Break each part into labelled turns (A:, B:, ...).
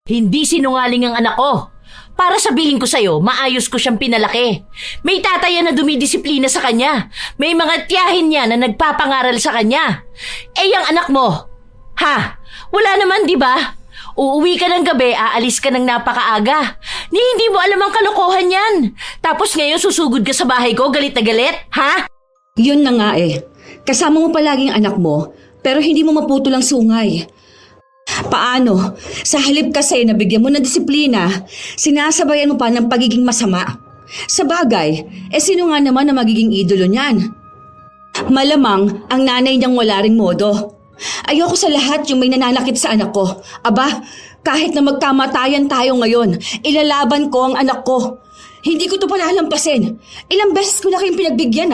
A: Hindi sinungaling ang anak ko. Para sabihin ko sa'yo, maayos ko siyang pinalaki. May tatay na dumidisiplina sa kanya. May mga tiyahin niya na nagpapangaral sa kanya. Eh, yung anak mo, wala naman, di ba? Uuwi ka ng gabi, aalis ka ng napakaaga. Hindi mo alam ang kalokohan yan. Tapos ngayon susugod ka sa bahay ko, galit na galit, ha?
B: Yun na nga eh. Kasama mo palaging anak mo, pero hindi mo maputol ang sungay. Paano? Sa halip kasi na bigyan mo ng disiplina, sinasabayan mo pa ng pagiging masama. Sa bagay, sino nga naman na magiging idolo niyan? Malamang ang nanay niyang wala ring modo. Ayoko sa lahat yung may nananakit sa anak ko. Aba, kahit na magkamatayan tayo ngayon, ilalaban ko ang anak ko. Hindi ko to palalampasin. Ilang beses ko na kayong pinagbigyan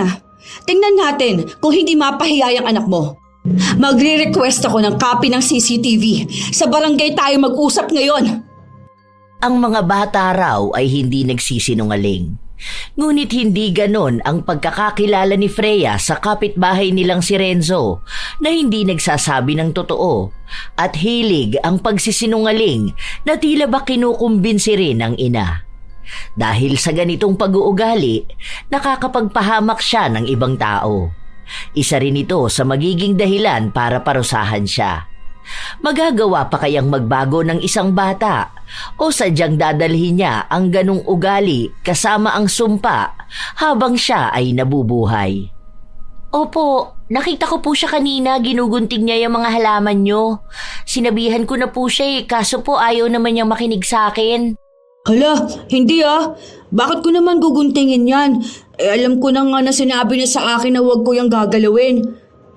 B: Tingnan natin kung hindi mapahiya ang anak mo. Magre-request ako ng copy ng CCTV. Sa barangay tayo mag-usap ngayon.
A: Ang mga bata raw ay hindi nagsisinungaling. Ngunit hindi ganon ang pagkakakilala ni Freya sa kapitbahay nilang si Renzo na hindi nagsasabi ng totoo at hilig ang pagsisinungaling na tila ba kinukumbinsi rin ng ina. Dahil sa ganitong pag-uugali, nakakapagpahamak siya ng ibang tao. Isa rin ito sa magiging dahilan para parusahan siya. Magagawa pa kayang magbago ng isang bata o sadyang dadalhin niya ang ganong ugali kasama ang sumpa habang siya ay nabubuhay? Opo, nakita ko po siya kanina, ginugunting niya yung mga halaman niyo. Sinabihan ko na po siya kaso po ayaw naman niyang makinig sa akin.
B: Hala, hindi Bakit ko naman guguntingin yan? Alam ko na nga na sinabi niya sa akin na huwag ko yung gagalawin.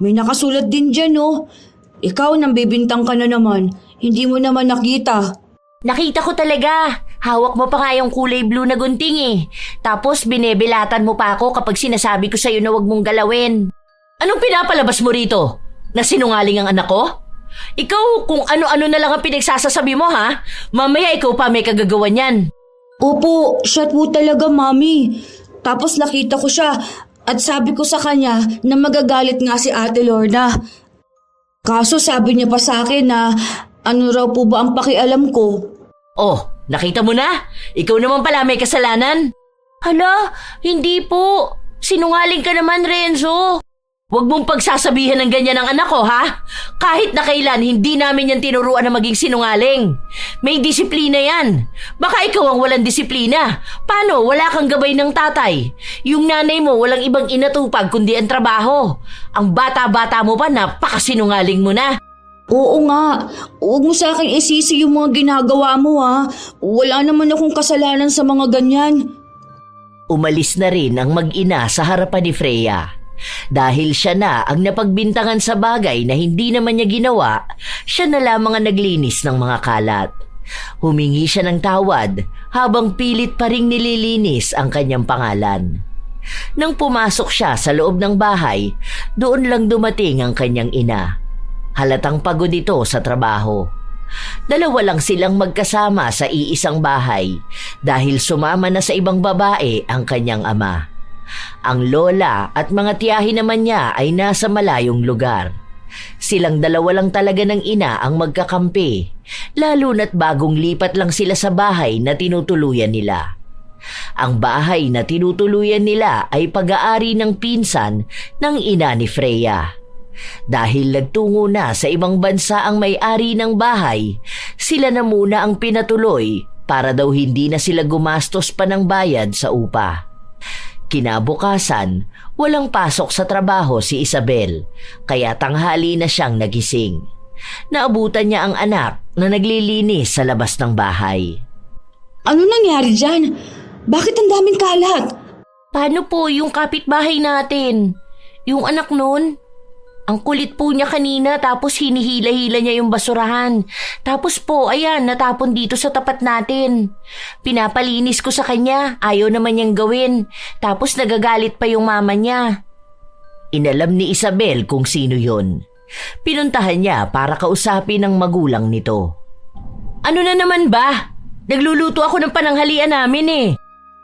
B: May nakasulat din dyan, Ikaw nang bibintang ka na naman. Hindi mo naman nakita.
A: Nakita ko talaga. Hawak mo pa nga yung kulay blue na gunting Tapos binebilatan mo pa ako kapag sinasabi ko sa'yo na huwag mong galawin. Anong pinapalabas mo rito? Na sinungaling ang anak ko? Ikaw kung ano-ano na lang ang pinagsasasabi mo Mamaya ikaw pa may kagagawa niyan.
B: Opo, siya po talaga, Mami. Tapos nakita ko siya at sabi ko sa kanya na magagalit nga si Ate Lorna. Kaso sabi niya pa sa akin na ano raw po ba ang pakialam ko.
A: Oh, nakita mo na? Ikaw naman pala may kasalanan. Hala, hindi po. Sinungaling ka naman, Renzo. Huwag mong pagsasabihan ng ganyan ang anak ko, Kahit na kailan, hindi namin yan tinuruan na maging sinungaling. May disiplina yan. Baka ikaw ang walang disiplina. Paano? Wala kang gabay ng tatay. Yung nanay mo walang ibang inatupag kundi ang trabaho. Ang bata-bata mo pa, napakasinungaling mo na.
B: Oo nga. Huwag mo sa akin isisi yung mga ginagawa mo, Wala naman akong kasalanan sa mga ganyan.
A: Umalis na rin ang mag-ina sa harapan ni Freya. Dahil siya na ang napagbintangan sa bagay na hindi naman niya ginawa, siya na lamang ang naglinis ng mga kalat. Humingi siya ng tawad habang pilit pa ring nililinis ang kanyang pangalan. Nang pumasok siya sa loob ng bahay, doon lang dumating ang kanyang ina. Halatang pagod ito sa trabaho. Dalawa lang silang magkasama sa iisang bahay dahil sumama na sa ibang babae ang kanyang ama. Ang lola at mga tiyahin naman niya ay nasa malayong lugar. Silang dalawa lang talaga ng ina ang magkakampi, lalo na't bagong lipat lang sila sa bahay na tinutuluyan nila. Ang bahay na tinutuluyan nila ay pag-aari ng pinsan ng ina ni Freya. Dahil nagtungo na sa ibang bansa ang may-ari ng bahay, sila na muna ang pinatuloy para daw hindi na sila gumastos pa ng bayad sa upa. Kinabukasan, walang pasok sa trabaho si Isabel, kaya tanghali na siyang nagising. Naabutan niya ang anak na naglilinis sa labas ng bahay.
B: Ano nangyari dyan? Bakit ang daming kalat?
A: Paano po yung kapitbahay natin? Yung anak nun? Ang kulit po niya kanina tapos hinihila-hila niya yung basurahan. Tapos po, ayan, natapon dito sa tapat natin. Pinapalinis ko sa kanya, ayaw naman niyang gawin. Tapos nagagalit pa yung mama niya. Inalam ni Isabel kung sino yon. Pinuntahan niya para kausapin ang magulang nito. Ano na naman ba? Nagluluto ako ng pananghalian namin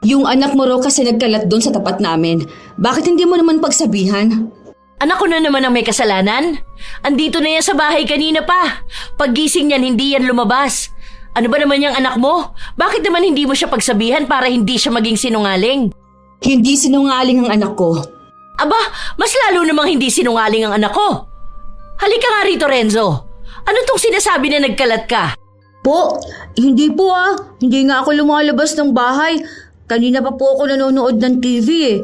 B: Yung anak mo raw kasi nagkalat doon sa tapat namin. Bakit hindi mo naman pagsabihan?
A: Anak ko na naman ang may kasalanan. Andito na yan sa bahay kanina pa. Paggising niyan, hindi yan lumabas. Ano ba naman yung anak mo? Bakit naman hindi mo siya pagsabihan para hindi siya maging sinungaling?
B: Hindi sinungaling ang anak ko.
A: Aba, mas lalo namang hindi sinungaling ang anak ko. Halika nga rito, Renzo. Ano tong sinasabi na nagkalat ka?
B: Po, hindi po Hindi nga ako lumalabas ng bahay. Kanina pa po ako nanonood ng TV eh.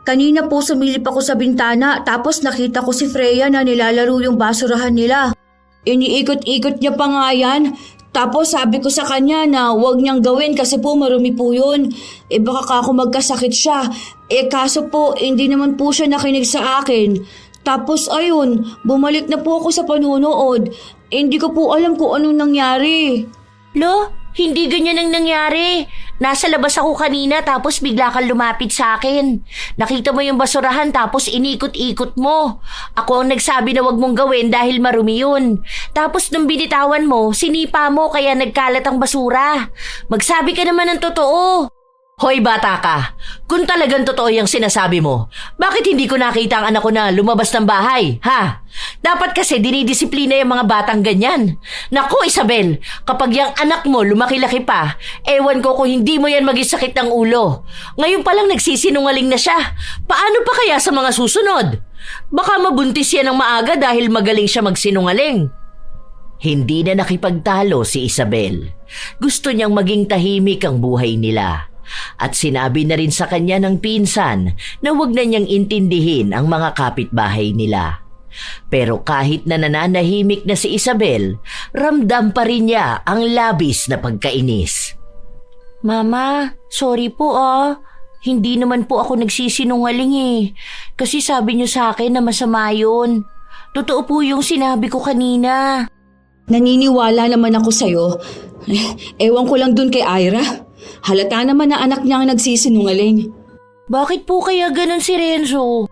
B: Kanina po sumilip ako sa bintana tapos nakita ko si Freya na nilalaro yung basurahan nila. Iniikot-ikot niya pa nga yan. Tapos sabi ko sa kanya na huwag niyang gawin kasi po marumi po yun. Baka ako magkasakit siya. Kaso po hindi naman po siya nakinig sa akin. Tapos ayun, bumalik na po ako sa panunood. Hindi ko po alam kung anong nangyari.
A: Lo, hindi ganyan ang nangyari. Nasa labas ako kanina tapos bigla kang lumapit sa akin. Nakita mo yung basurahan tapos inikot-ikot mo. Ako ang nagsabi na wag mong gawin dahil marumi yun. Tapos nung binitawan mo, sinipa mo kaya nagkalat ang basura. Magsabi ka naman ng totoo. Hoy bata ka, kung talagang totoo yung sinasabi mo, bakit hindi ko nakita ang anak ko na lumabas ng bahay, ha? Dapat kasi dinidisiplina yung mga batang ganyan. Naku Isabel, kapag yung anak mo lumaki-laki pa, ewan ko kung hindi mo yan magisakit ng ulo. Ngayon pa lang nagsisinungaling na siya. Paano pa kaya sa mga susunod? Baka mabuntis yan ng maaga dahil magaling siya magsinungaling. Hindi na nakipagtalo si Isabel. Gusto niyang maging tahimik ang buhay nila. At sinabi na rin sa kanya ng pinsan na huwag na niyang intindihin ang mga kapitbahay nila. Pero kahit na nananahimik na si Isabel, ramdam pa rin niya ang labis na pagkainis. Mama, sorry po Hindi naman po ako nagsisinungaling Kasi sabi niyo sa akin na masama yun. Totoo po yung sinabi ko kanina.
B: Naniniwala naman ako sa'yo. Ewan ko lang dun kay Ira. Halata naman na anak niya ang nagsisinungaling.
A: Bakit po kaya ganun si Renzo?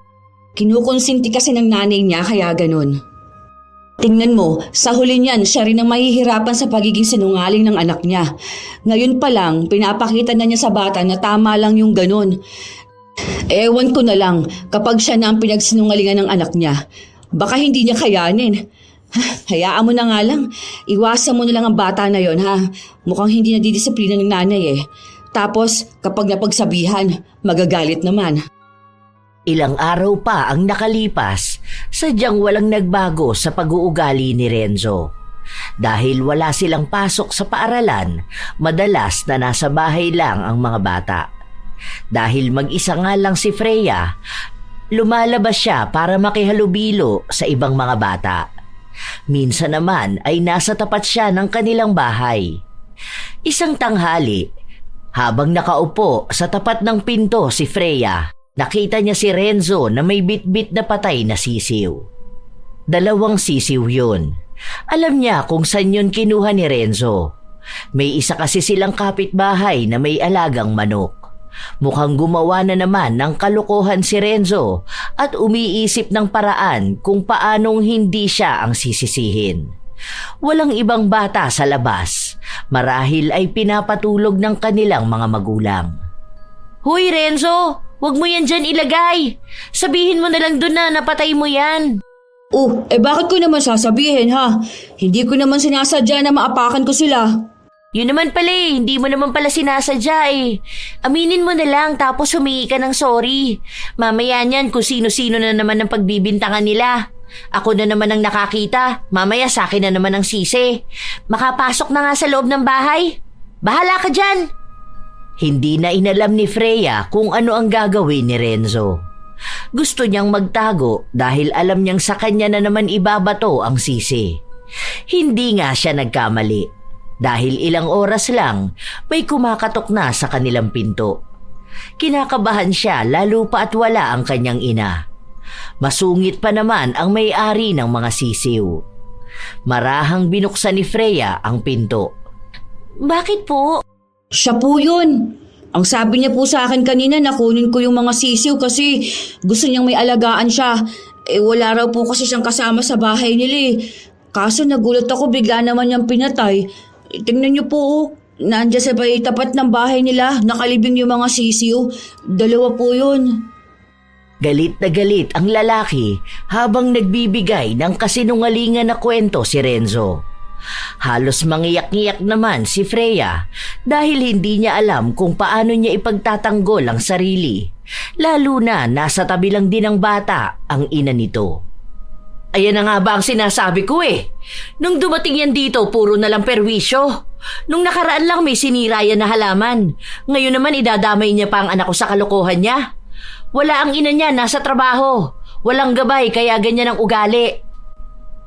B: Kinukonsinti kasi ng nanay niya kaya ganun. Tingnan mo, sa huli niyan siya rin ang mahihirapan sa pagiging sinungaling ng anak niya. Ngayon pa lang, pinapakita na niya sa bata na tama lang yung ganun. Ewan ko na lang kapag siya na ang pinagsinungalingan ng anak niya. Baka hindi niya kayanin. Hayaan mo na nga lang. Iwasan mo na lang ang bata na yon ha. Mukhang hindi nadidisiplina ng nanay Tapos kapag napagsabihan, magagalit naman.
A: Ilang araw pa ang nakalipas, sadyang walang nagbago sa pag-uugali ni Renzo. Dahil wala silang pasok sa paaralan, madalas na nasa bahay lang ang mga bata. Dahil mag-isa nga lang si Freya, lumalabas siya para makihalubilo sa ibang mga bata. Minsan naman ay nasa tapat siya ng kanilang bahay. Isang tanghali, habang nakaupo sa tapat ng pinto si Freya, nakita niya si Renzo na may bitbit na patay na sisiw. 2 sisiw yun. Alam niya kung saan yun kinuha ni Renzo. May isa kasi silang kapitbahay na may alagang manok. Mukhang gumawa na naman ng kalokohan si Renzo at umiisip ng paraan kung paanong hindi siya ang sisisihin. Walang ibang bata sa labas. Marahil ay pinapatulog ng kanilang mga magulang. Hoy Renzo, wag mo yan dyan ilagay. Sabihin mo na lang dun na napatay mo yan.
B: Bakit ko naman sasabihin ha? Hindi ko naman sinasadya na maapakan ko sila.
A: Yun naman pala hindi mo naman pala sinasadya Aminin mo na lang tapos humingi ka ng sorry. Mamaya niyan kung sino-sino na naman ang pagbibintangan nila. Ako na naman ang nakakita, mamaya sa akin na naman ang sisi. Makapasok na nga sa loob ng bahay. Bahala ka dyan. Hindi na inalam ni Freya kung ano ang gagawin ni Renzo. Gusto niyang magtago dahil alam niyang sa kanya na naman ibabato ang sisi. Hindi nga siya nagkamali. Dahil ilang oras lang, may kumakatok na sa kanilang pinto. Kinakabahan siya lalo pa at wala ang kanyang ina. Masungit pa naman ang may-ari ng mga sisiw. Marahang binuksan ni Freya ang pinto. Bakit po?
B: Siya po yun. Ang sabi niya po sa akin kanina na kunin ko yung mga sisiw kasi gusto niyang may alagaan siya. Wala raw po kasi siyang kasama sa bahay nila Kaso nagulat ako bigla naman niyang pinatay. Tingnan niyo po nandiyan sa tapat ng bahay nila, nakalibing yung mga sisiw. 2 po yun.
A: Galit na galit ang lalaki habang nagbibigay ng kasinungalingan na kwento si Renzo. Halos mangiyak-ngiyak naman si Freya dahil hindi niya alam kung paano niya ipagtatanggol ang sarili. Lalo na nasa tabi lang din ng bata ang ina nito. Ayan na nga ba ang sinasabi ko eh. Nung dumating yan dito, puro na lang perwisyo. Nung nakaraan lang may sinira yan na halaman. Ngayon naman idadamay niya pa ang anak ko sa kalokohan niya. Wala ang ina niya, nasa trabaho. Walang gabay kaya ganyan ang ugali.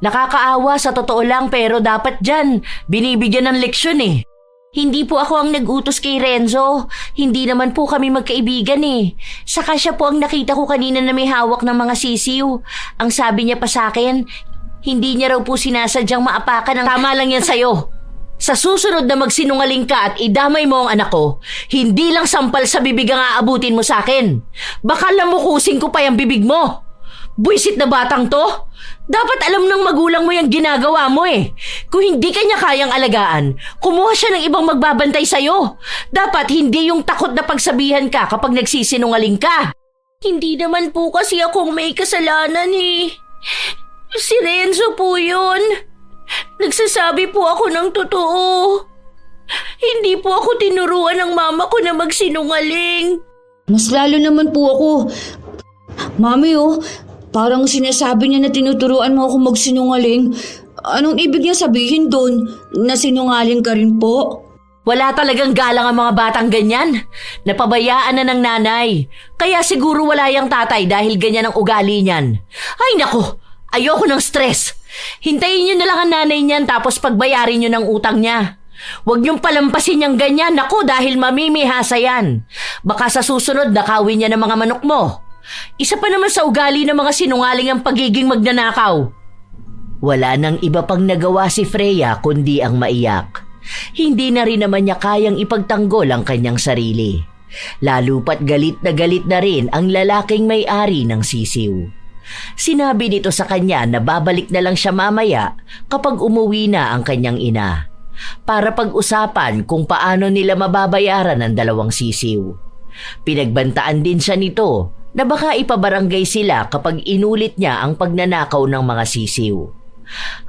A: Nakakaawa sa totoo lang pero dapat dyan, binibigyan ng leksyon eh. Hindi po ako ang nag-utos kay Renzo. Hindi naman po kami magkaibigan eh. Saka siya po ang nakita ko kanina na may hawak ng mga sisiw. Ang sabi niya pa sa akin, hindi niya raw po sinasadyang maapakan ang... Tama lang yan sa'yo. Sa susunod na magsinungaling ka at idamay mo ang anak ko, hindi lang sampal sa bibig ang aabutin mo sa akin. Baka lamukusin ko pa yung bibig mo. Buisit na batang to. Dapat alam ng magulang mo yung ginagawa mo eh. Kung hindi kanya kayang alagaan, kumuha siya ng ibang magbabantay sa'yo. Dapat hindi yung takot na pagsabihan ka kapag nagsisinungaling ka. Hindi naman po kasi akong may kasalanan eh. Si Renzo po yun. Nagsasabi po ako ng totoo. Hindi po ako tinuruan ng mama ko na magsinungaling.
B: Mas lalo naman po ako. Mami parang sinasabi niya na tinuturuan mo ako magsinungaling. Anong ibig niya sabihin doon? Na sinungaling ka rin po?
A: Wala talagang galang ang mga batang ganyan. Napabayaan na ng nanay. Kaya siguro wala yung tatay dahil ganyan ang ugali niyan. Ay nako, ayoko ng stress. Hintayin niyo na lang ang nanay niyan tapos pagbayarin niyo ng utang niya. Huwag niyong palampasin niyang ganyan. Nako, dahil mamimihasa yan. Baka sa susunod nakawin niya ng mga manok mo. Isa pa naman sa ugali ng mga sinungaling ang pagiging magnanakaw. Wala nang iba pang nagawa si Freya kundi ang maiyak. Hindi na rin naman niya kayang ipagtanggol ang kanyang sarili. Lalo pat galit na rin ang lalaking may-ari ng sisiw. Sinabi nito sa kanya na babalik na lang siya mamaya kapag umuwi na ang kanyang ina, para pag-usapan kung paano nila mababayaran ang dalawang sisiw. Pinagbantaan din siya nito na baka ipabarangay sila kapag inulit niya ang pagnanakaw ng mga sisiw.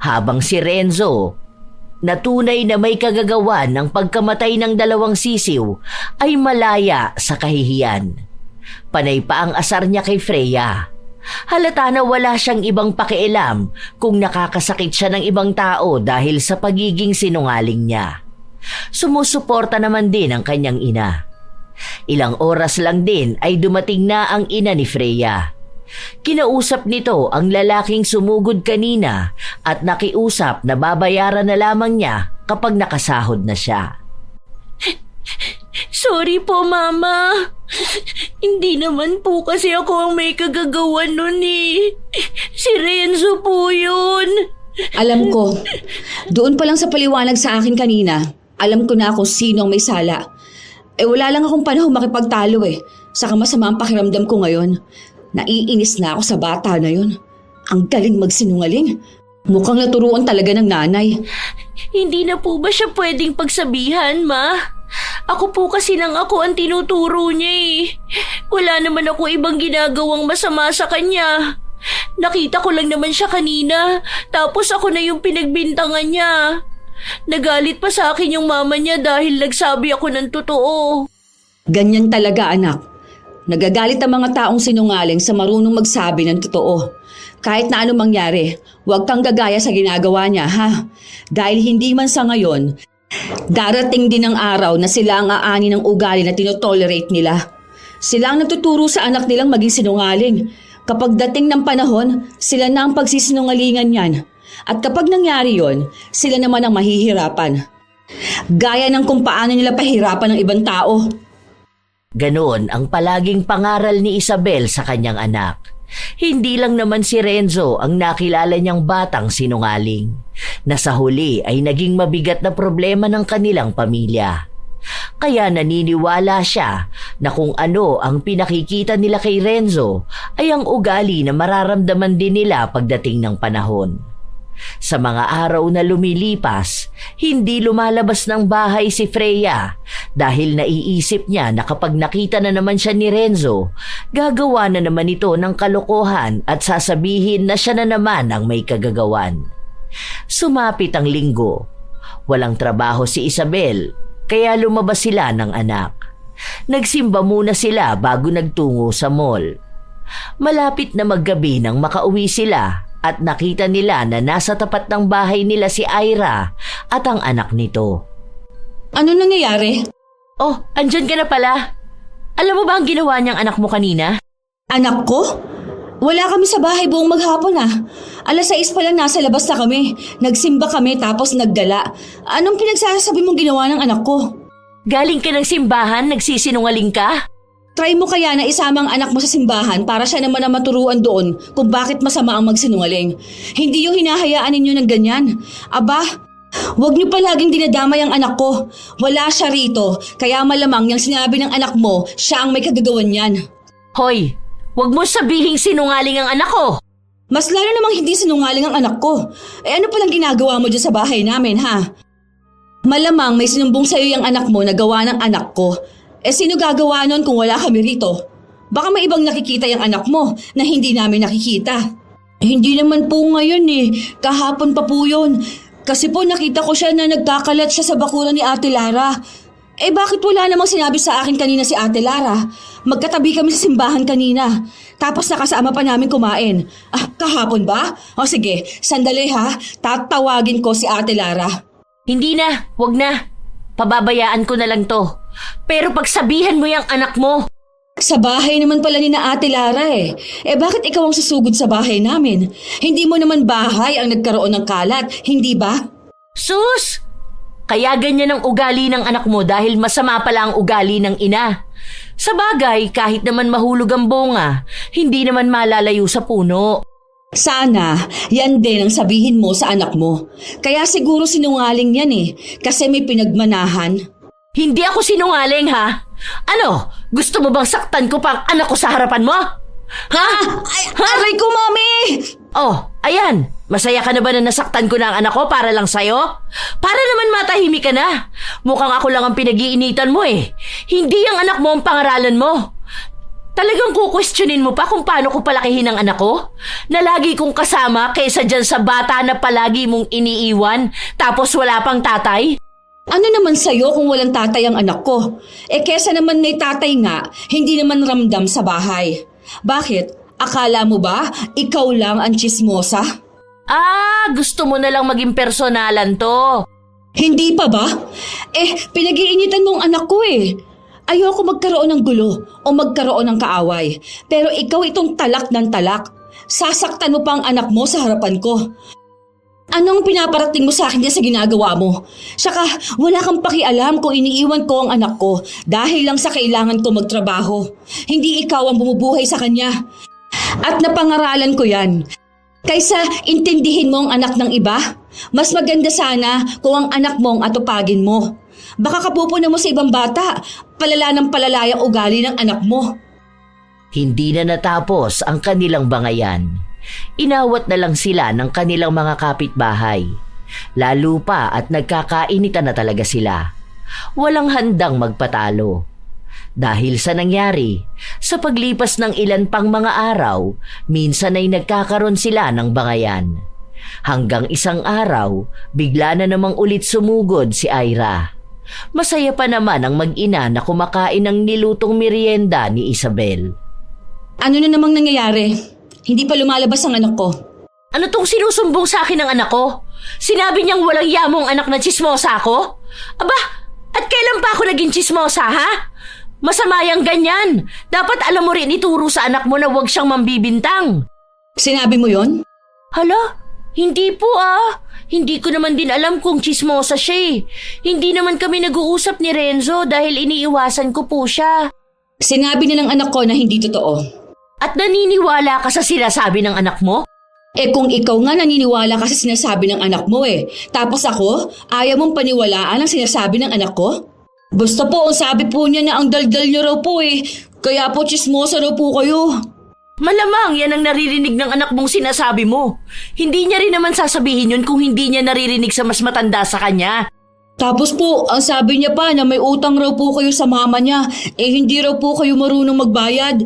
A: Habang si Renzo, na tunay na may kagagawan ng pagkamatay ng dalawang sisiw, ay malaya sa kahihiyan. Panay pa ang asar niya kay Freya. Halata na wala siyang ibang pakialam kung nakakasakit siya ng ibang tao dahil sa pagiging sinungaling niya. Sumusuporta naman din ang kanyang ina. Ilang oras lang din ay dumating na ang ina ni Freya. Kinausap nito ang lalaking sumugod kanina at nakiusap na babayaran na lamang niya kapag nakasahod na siya.
C: Sorry po, Mama. Hindi naman po kasi ako ang may kagagawan nun eh. Si Renzo po yun.
B: Alam ko. Doon pa lang sa paliwanag sa akin kanina, alam ko na kung sino ang may sala. Wala lang akong panahon makipagtalo eh. Saka masama ang pakiramdam ko ngayon. Naiinis na ako sa bata na yun. Ang galing magsinungaling. Mukhang naturuan talaga ng nanay.
C: Hindi na po ba siya pwedeng pagsabihan, Ma? Ako po kasi nang ako ang tinuturo niya eh. Wala naman ako ibang ginagawang masama sa kanya. Nakita ko lang naman siya kanina, tapos ako na yung pinagbintangan niya. Nagalit pa sa akin yung mama niya dahil nagsabi ako ng totoo.
B: Ganyan talaga, anak. Nagagalit ang mga taong sinungaling sa marunong magsabi ng totoo. Kahit na anong mangyari, huwag kang gagaya sa ginagawa niya, ha? Dahil hindi man sa ngayon, darating din ang araw na sila ang aani ng ugali na tinotolerate nila. Sila ang nagtuturo sa anak nilang maging sinungaling. Kapag dating ng panahon, sila na ang pagsisinungalingan niyan. At kapag nangyari yon, sila naman ang mahihirapan. Gaya ng kung paano nila pahirapan ng ibang tao.
A: Ganon ang palaging pangaral ni Isabel sa kanyang anak. Hindi lang naman si Renzo ang nakilala niyang batang sinungaling, na sa huli ay naging mabigat na problema ng kanilang pamilya. Kaya naniniwala siya na kung ano ang pinakikita nila kay Renzo ay ang ugali na mararamdaman din nila pagdating ng panahon. Sa mga araw na lumilipas, hindi lumalabas ng bahay si Freya dahil naiisip niya na kapag nakita na naman siya ni Renzo, gagawa na naman ito ng kalokohan at sasabihin na siya na naman ang may kagagawan. Sumapit ang linggo. Walang trabaho si Isabel, kaya lumabas sila ng anak. Nagsimba muna sila bago nagtungo sa mall. Malapit na maggabi nang makauwi sila at nakita nila na nasa tapat ng bahay nila si Ira at ang anak nito.
B: Ano nangyayari?
C: Oh, andyan ka na pala. Alam mo ba ang ginawa niyang anak mo kanina?
B: Anak ko? Wala kami sa bahay buong maghapon ah. 6:00 pa lang nasa labas na kami. Nagsimba kami tapos naggala. Anong pinagsasabi mong ginawa ng anak ko?
C: Galing ka ng simbahan, nagsisinungaling ka?
B: Try mo kaya na isama ang anak mo sa simbahan para siya naman ang maturuan doon kung bakit masama ang magsinungaling. Hindi yung hinahayaan ninyo ng ganyan. Aba, huwag niyo palaging dinadamay ang anak ko. Wala siya rito, kaya malamang yung sinabi ng anak mo, siya ang may kagagawan niyan.
C: Hoy, huwag mo sabihing sinungaling ang anak ko.
B: Mas lalo namang hindi sinungaling ang anak ko. Ano palang ginagawa mo dyan sa bahay namin, ha? Malamang may sinumbong sa'yo yung anak mo na gawa ng anak ko. Sino gagawa nun kung wala kami rito? Baka may ibang nakikita yung anak mo na hindi namin nakikita. Hindi naman po ngayon eh. Kahapon pa po yun. Kasi po nakita ko siya na nagkakalat siya sa bakuran ni Ate Lara. Bakit wala namang sinabi sa akin kanina si Ate Lara? Magkatabi kami sa simbahan kanina. Tapos nakasama pa namin kumain. Kahapon ba? O sige, sandali ha. Tatawagin ko si Ate Lara.
C: Hindi na, wag na. Pababayaan ko na lang to. Pero pagsabihan mo yung anak mo.
B: Sa bahay naman pala ni na Ate Lara eh. Bakit ikaw ang susugod sa bahay namin? Hindi mo naman bahay ang nagkaroon ng kalat, hindi ba?
C: Sus! Kaya ganyan ang ugali ng anak mo dahil masama pala ang ugali ng ina. Sa bagay, kahit naman mahulog ang bunga, hindi naman malalayo sa puno.
B: Sana, yan din ang sabihin mo sa anak mo. Kaya siguro sinungaling yan eh, kasi may pinagmanahan.
C: Hindi ako sinungaling ha? Ano, gusto mo bang saktan ko pang anak ko sa harapan mo? Ha?
B: Aray ko, Mami!
C: Oh, ayan. Masaya ka na ba na nasaktan ko na ang anak ko para lang sa'yo? Para naman matahimik ka na. Mukhang ako lang ang pinag-iinitan mo eh. Hindi ang anak mo ang pangaralan mo. Talagang kukwestiyonin mo pa kung paano ko palakihin ang anak ko? Na lagi kong kasama kaysa dyan sa bata na palagi mong iniiwan tapos wala pang tatay?
B: Ano naman sa'yo kung walang tatay ang anak ko? Kesa naman may tatay nga, hindi naman ramdam sa bahay. Bakit? Akala mo ba ikaw lang ang tsismosa?
C: Gusto mo na lang maging personalan to.
B: Hindi pa ba? Pinag-iinitan mo ang anak ko eh. Ayoko magkaroon ng gulo o magkaroon ng kaaway. Pero ikaw itong talak ng talak. Sasaktan mo pa ang anak mo sa harapan ko. Anong pinaparating mo sa akin sa ginagawa mo? Saka wala kang pakialam kung iniiwan ko ang anak ko dahil lang sa kailangan ko magtrabaho. Hindi ikaw ang bumubuhay sa kanya. At napangaralan ko yan. Kaysa intindihin mo ang anak ng iba, mas maganda sana kung ang anak mo ang atupagin mo. Baka kapupunan mo sa ibang bata, palala ng palala ang ugali ng anak mo.
A: Hindi na natapos ang kanilang bangayan. Inawat na lang sila ng kanilang mga kapitbahay. Lalo pa at nagkakainitan na talaga sila. Walang handang magpatalo. Dahil sa nangyari, sa paglipas ng ilan pang mga araw, minsan ay nagkakaroon sila ng bangayan. Hanggang isang araw, bigla na namang ulit sumugod si Ira. Masaya pa naman ang mag-ina na kumakain ng nilutong merienda ni Isabel.
B: Ano na namang nangyayari? Hindi pa lumalabas ang anak ko.
C: Ano tong sinusumbong sa akin ng anak ko? Sinabi niyang walang yamong anak na tsismosa ako? Aba, at kailan pa ako naging tsismosa, ha? Masama yang ganyan. Dapat alam mo rin ituro sa anak mo na huwag siyang mambibintang.
B: Sinabi mo yon?
C: Hala, hindi po Hindi ko naman din alam kung tsismosa siya eh. Hindi naman kami nag-uusap ni Renzo dahil iniiwasan ko po siya.
B: Sinabi na ng anak ko na hindi totoo.
C: At naniniwala ka sa sinasabi ng anak mo?
B: Kung ikaw nga naniniwala ka sa sinasabi ng anak mo tapos ako, ayaw mong paniwalaan ang sinasabi ng anak ko? Basta po, ang sabi po niya na ang daldal niyo raw po kaya po tsismosa raw po kayo.
C: Malamang yan ang naririnig ng anak mong sinasabi mo. Hindi niya rin naman sasabihin yun kung hindi niya naririnig sa mas matanda sa kanya.
B: Tapos po, ang sabi niya pa na may utang raw po kayo sa mama niya, hindi raw po kayo marunong magbayad.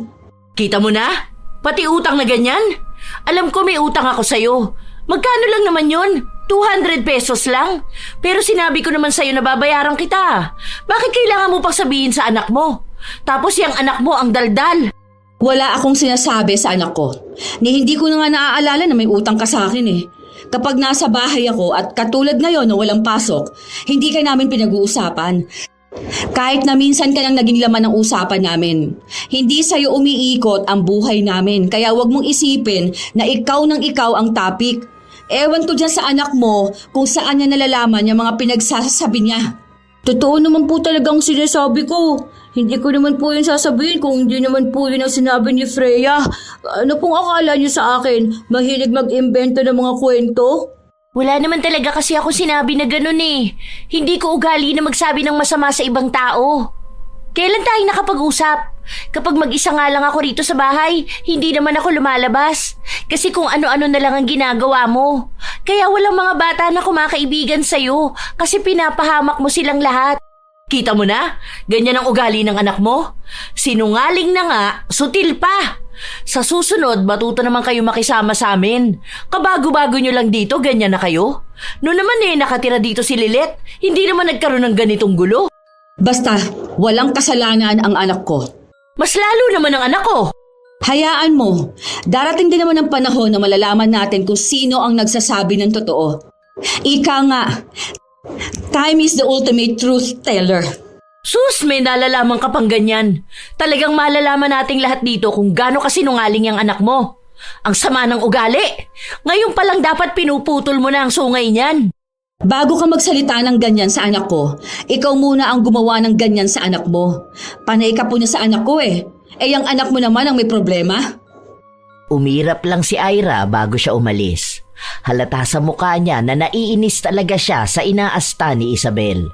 C: Kita mo na? Pati utang na ganyan? Alam ko may utang ako sa'yo. Magkano lang naman yun? 200 pesos lang? Pero sinabi ko naman sa'yo na babayaran kita. Bakit kailangan mo pang sabihin sa anak mo? Tapos yung anak mo ang daldal.
B: Wala akong sinasabi sa anak ko. Ni hindi ko na nga naaalala na may utang ka sa akin eh. Kapag nasa bahay ako at katulad ngayon na walang pasok, hindi ka namin pinag-uusapan. Kahit na minsan ka lang naging laman ng usapan namin. Hindi sa'yo umiikot ang buhay namin, kaya wag mong isipin na ikaw ang topic. Ewan ko dyan sa anak mo kung saan niya nalalaman yung mga pinagsasabi niya. Totoo naman po talagang sinasabi ko. Hindi ko naman po yun sasabihin kung hindi naman po yun ang sinabi ni Freya. Ano pong akala niyo sa akin? Mahilig mag-imbento ng mga kwento?
C: Wala naman talaga kasi ako sinabi na ganun eh. Hindi ko ugali na magsabi ng masama sa ibang tao. Kailan tayo nakapag-usap? Kapag mag-isa nga lang ako rito sa bahay, hindi naman ako lumalabas. Kasi kung ano-ano na lang ang ginagawa mo. Kaya walang mga bata na kumakaibigan sa'yo kasi pinapahamak mo silang lahat. Kita mo na? Ganyan ang ugali ng anak mo? Sinungaling na nga, sutil pa. Sa susunod, matuto naman kayo makisama sa amin. Kabago-bago nyo lang dito, ganyan na kayo. Noon naman nakatira dito si Lilet. Hindi naman nagkaroon ng ganitong gulo.
B: Basta, walang kasalanan ang anak ko.
C: Mas lalo naman ang anak ko.
B: Hayaan mo, darating din naman ang panahon na malalaman natin kung sino ang nagsasabi ng totoo. Ika nga, time is the ultimate truth teller.
C: Sus, may nalalaman ka pang ganyan. Talagang malalaman nating lahat dito kung gaano kasinungaling yung anak mo. Ang sama ng ugali. Ngayon pa lang dapat pinuputol mo na ang sungay niyan.
B: Bago ka magsalita ng ganyan sa anak ko, ikaw muna ang gumawa ng ganyan sa anak mo. Panay ka po na sa anak ko eh. Eh, ang anak mo naman ang may problema.
A: Umirap lang si Ira bago siya umalis. Halata sa mukha niya na naiinis talaga siya sa inaasta ni Isabel.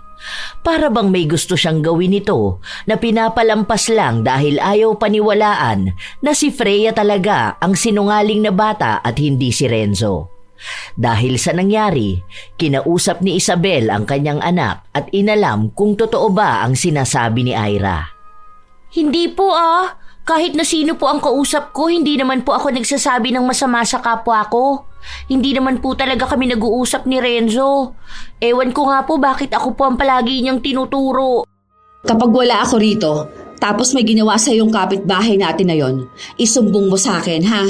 A: Para bang may gusto siyang gawin ito na pinapalampas lang dahil ayaw paniwalaan na si Freya talaga ang sinungaling na bata at hindi si Renzo. Dahil sa nangyari, kinausap ni Isabel ang kanyang anak at inalam kung totoo ba ang sinasabi ni Ira.
C: Hindi po Kahit na sino po ang kausap ko, hindi naman po ako nagsasabi ng masama sa kapwa ko. Hindi naman po talaga kami nag-uusap ni Renzo. Ewan ko nga po bakit ako po ang palagi niyang tinuturo.
B: Kapag wala ako rito, tapos may ginawa sa yung kapitbahay natin na yon, isumbong mo sa akin ha.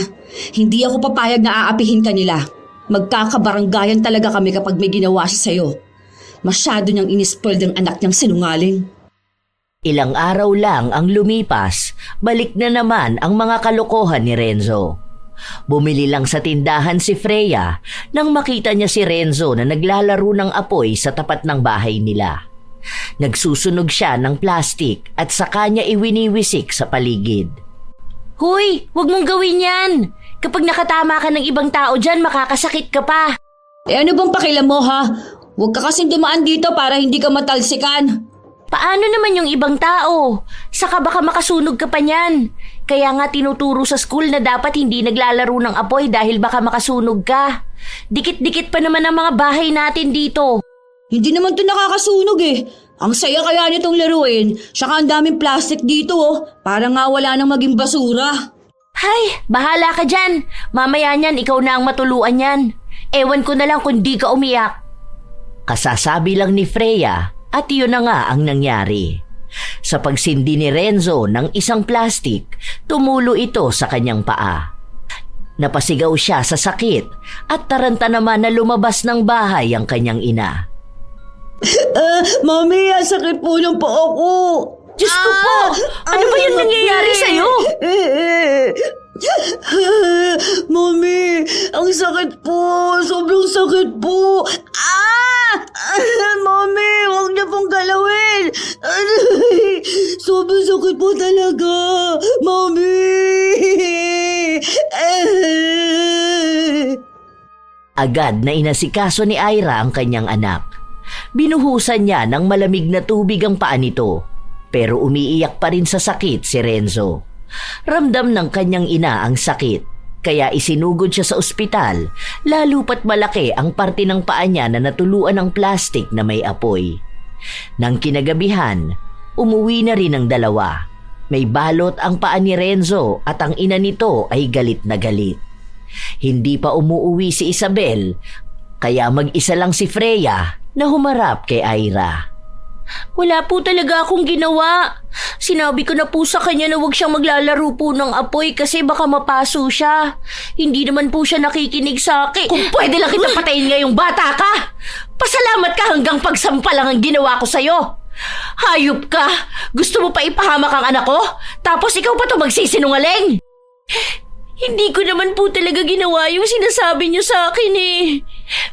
B: Hindi ako papayag na aapihin ka nila. Magkakabaranggayan talaga kami kapag may ginawa siya sa'yo. Masyado niyang inispoiled ang anak niyang sinungaling.
A: Ilang araw lang ang lumipas, balik na naman ang mga kalokohan ni Renzo. Bumili lang sa tindahan si Freya nang makita niya si Renzo na naglalaro ng apoy sa tapat ng bahay nila. Nagsusunog siya ng plastik at saka niya iwiniwisik sa paligid.
C: Hoy, wag mong gawin yan! Kapag nakatama ka ng ibang tao dyan, makakasakit ka pa.
B: Eh ano bang pakialam mo ha? Huwag ka kasing dumaan dito para hindi ka matalsikan.
C: Paano naman yung ibang tao? Saka baka makasunog ka pa niyan. Kaya nga tinuturo sa school na dapat hindi naglalaro ng apoy dahil baka makasunog ka. Dikit-dikit pa naman ang mga bahay natin dito.
B: Hindi naman to nakakasunog eh. Ang saya kaya nitong laruin. Saka ang daming plastic dito Para nga wala nang maging basura.
C: Hay, bahala ka dyan. Mamaya niyan, ikaw na ang matuluan yan. Ewan ko na lang kung di ka umiyak.
A: Kasasabi lang ni Freya at iyon na nga ang nangyari. Sa pagsindi ni Renzo ng isang plastik, tumulo ito sa kanyang paa. Napasigaw siya sa sakit at taranta naman na lumabas ng bahay ang kanyang ina.
B: Mami, sakit po ng paa ko.
C: Diyos ko po! Ano ba yung nangyayari sa'yo?
B: Mami, ang sakit po. Sobrang sakit po. Mami, huwag niyo pong galawin. Sobrang sakit po talaga. Mami.
A: Agad na inasikaso ni Ira ang kanyang anak. Binuhusan niya ng malamig na tubig ang paa nito. Pero umiiyak pa rin sa sakit si Renzo. Ramdam ng kanyang ina ang sakit, kaya isinugod siya sa ospital, lalo pat malaki ang parte ng paa niya na natuluan ng plastik na may apoy. Nang kinagabihan, umuwi na rin ang dalawa. May balot ang paa ni Renzo at ang ina nito ay galit na galit. Hindi pa umuuwi si Isabel Kaya mag-isa lang si Freya na humarap kay Ira.
C: Wala po talaga akong ginawa. Sinabi ko na po sa kanya na huwag siyang maglalaro po ng apoy kasi baka mapaso siya. Hindi naman po siya nakikinig sa akin.
A: Kung pwede lang kita patayin ngayong bata ka! Pasalamat ka hanggang pagsampa lang ang ginawa ko sa'yo! Hayop ka! Gusto mo pa ipahamak ang anak ko? Tapos ikaw pa to magsisinungaling!
C: Hindi ko naman po talaga ginawa yung sinasabi niyo sa akin eh.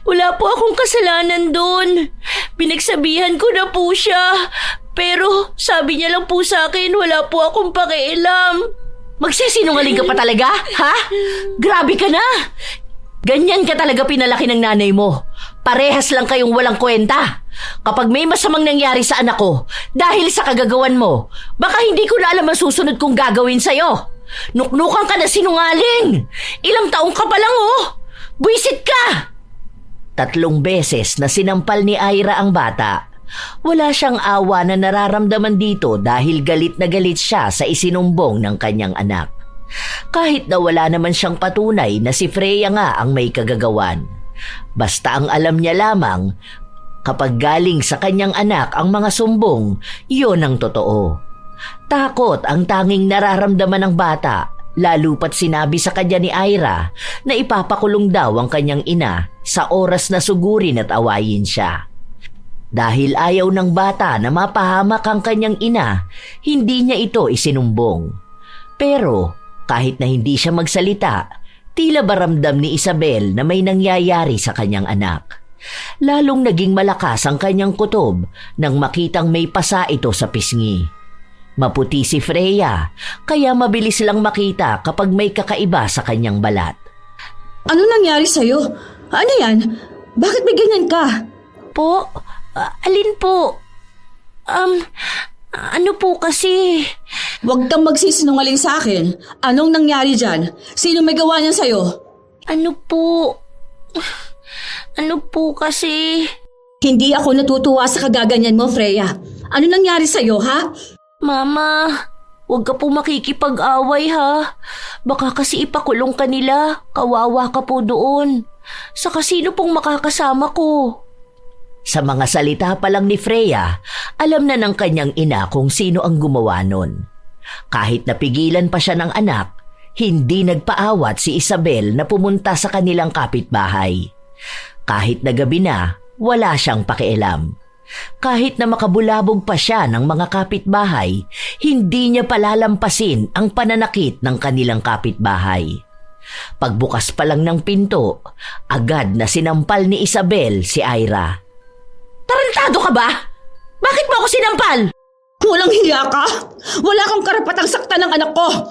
C: Wala po akong kasalanan doon. Pinagsabihan ko na po siya. Pero sabi niya lang po sa akin, wala po akong pakialam.
A: Magsisinungaling ka pa talaga? Ha? Grabe ka na! Ganyan ka talaga pinalaki ng nanay mo. Parehas lang kayong walang kwenta. Kapag may masamang nangyari sa anak ko, dahil sa kagagawan mo, baka hindi ko na alam ang susunod kong gagawin sa'yo. Nuknukan ka na sinungaling! Ilang taong ka pa lang oh! Buisit ka! 3 beses na sinampal ni Ira ang bata. Wala siyang awa na nararamdaman dito dahil galit na galit siya sa isinumbong ng kanyang anak. Kahit na wala naman siyang patunay na si Freya nga ang may kagagawan. Basta ang alam niya lamang, kapag galing sa kanyang anak ang mga sumbong, yun ang totoo. Takot ang tanging nararamdaman ng bata, lalo pat sinabi sa kanya ni Ira na ipapakulong daw ang kanyang ina sa oras na sugurin at awayin siya. Dahil ayaw ng bata na mapahamak ang kanyang ina, hindi niya ito isinumbong. Pero kahit na hindi siya magsalita, tila baramdam ni Isabel na may nangyayari sa kanyang anak. Lalong naging malakas ang kanyang kutob nang makitang may pasa ito sa pisngi. Maputi si Freya, kaya mabilis lang makita kapag may kakaiba sa kanyang balat.
B: Ano nangyari sa'yo? Ano yan? Bakit may ganyan ka?
C: Po? Alin po? Ano po kasi?
B: Huwag kang magsisinungaling sa akin. Anong nangyari dyan? Sino may gawa niyan sa'yo?
C: Ano po? Ano po kasi?
B: Hindi ako natutuwa sa kagaganyan mo, Freya. Ano nangyari sa'yo, ha?
C: Mama, huwag ka po makikipag-away ha. Baka kasi ipakulong ka nila. Kawawa ka po doon. Saka sino pong makakasama ko?
A: Sa mga salita pa lang ni Freya, alam na ng kanyang ina kung sino ang gumawa nun. Kahit napigilan pa siya ng anak, hindi nagpaawat si Isabel na pumunta sa kanilang kapitbahay. Kahit na gabi na, wala siyang pakialam. Kahit na makabulabog pa siya ng mga kapitbahay, hindi niya palalampasin ang pananakit ng kanilang kapitbahay. Pagbukas pa lang ng pinto, agad na sinampal ni Isabel si Ira. Tarantado ka ba? Bakit mo ako sinampal?
B: Walang hiya ka! Wala kang karapatang saktan ng anak ko!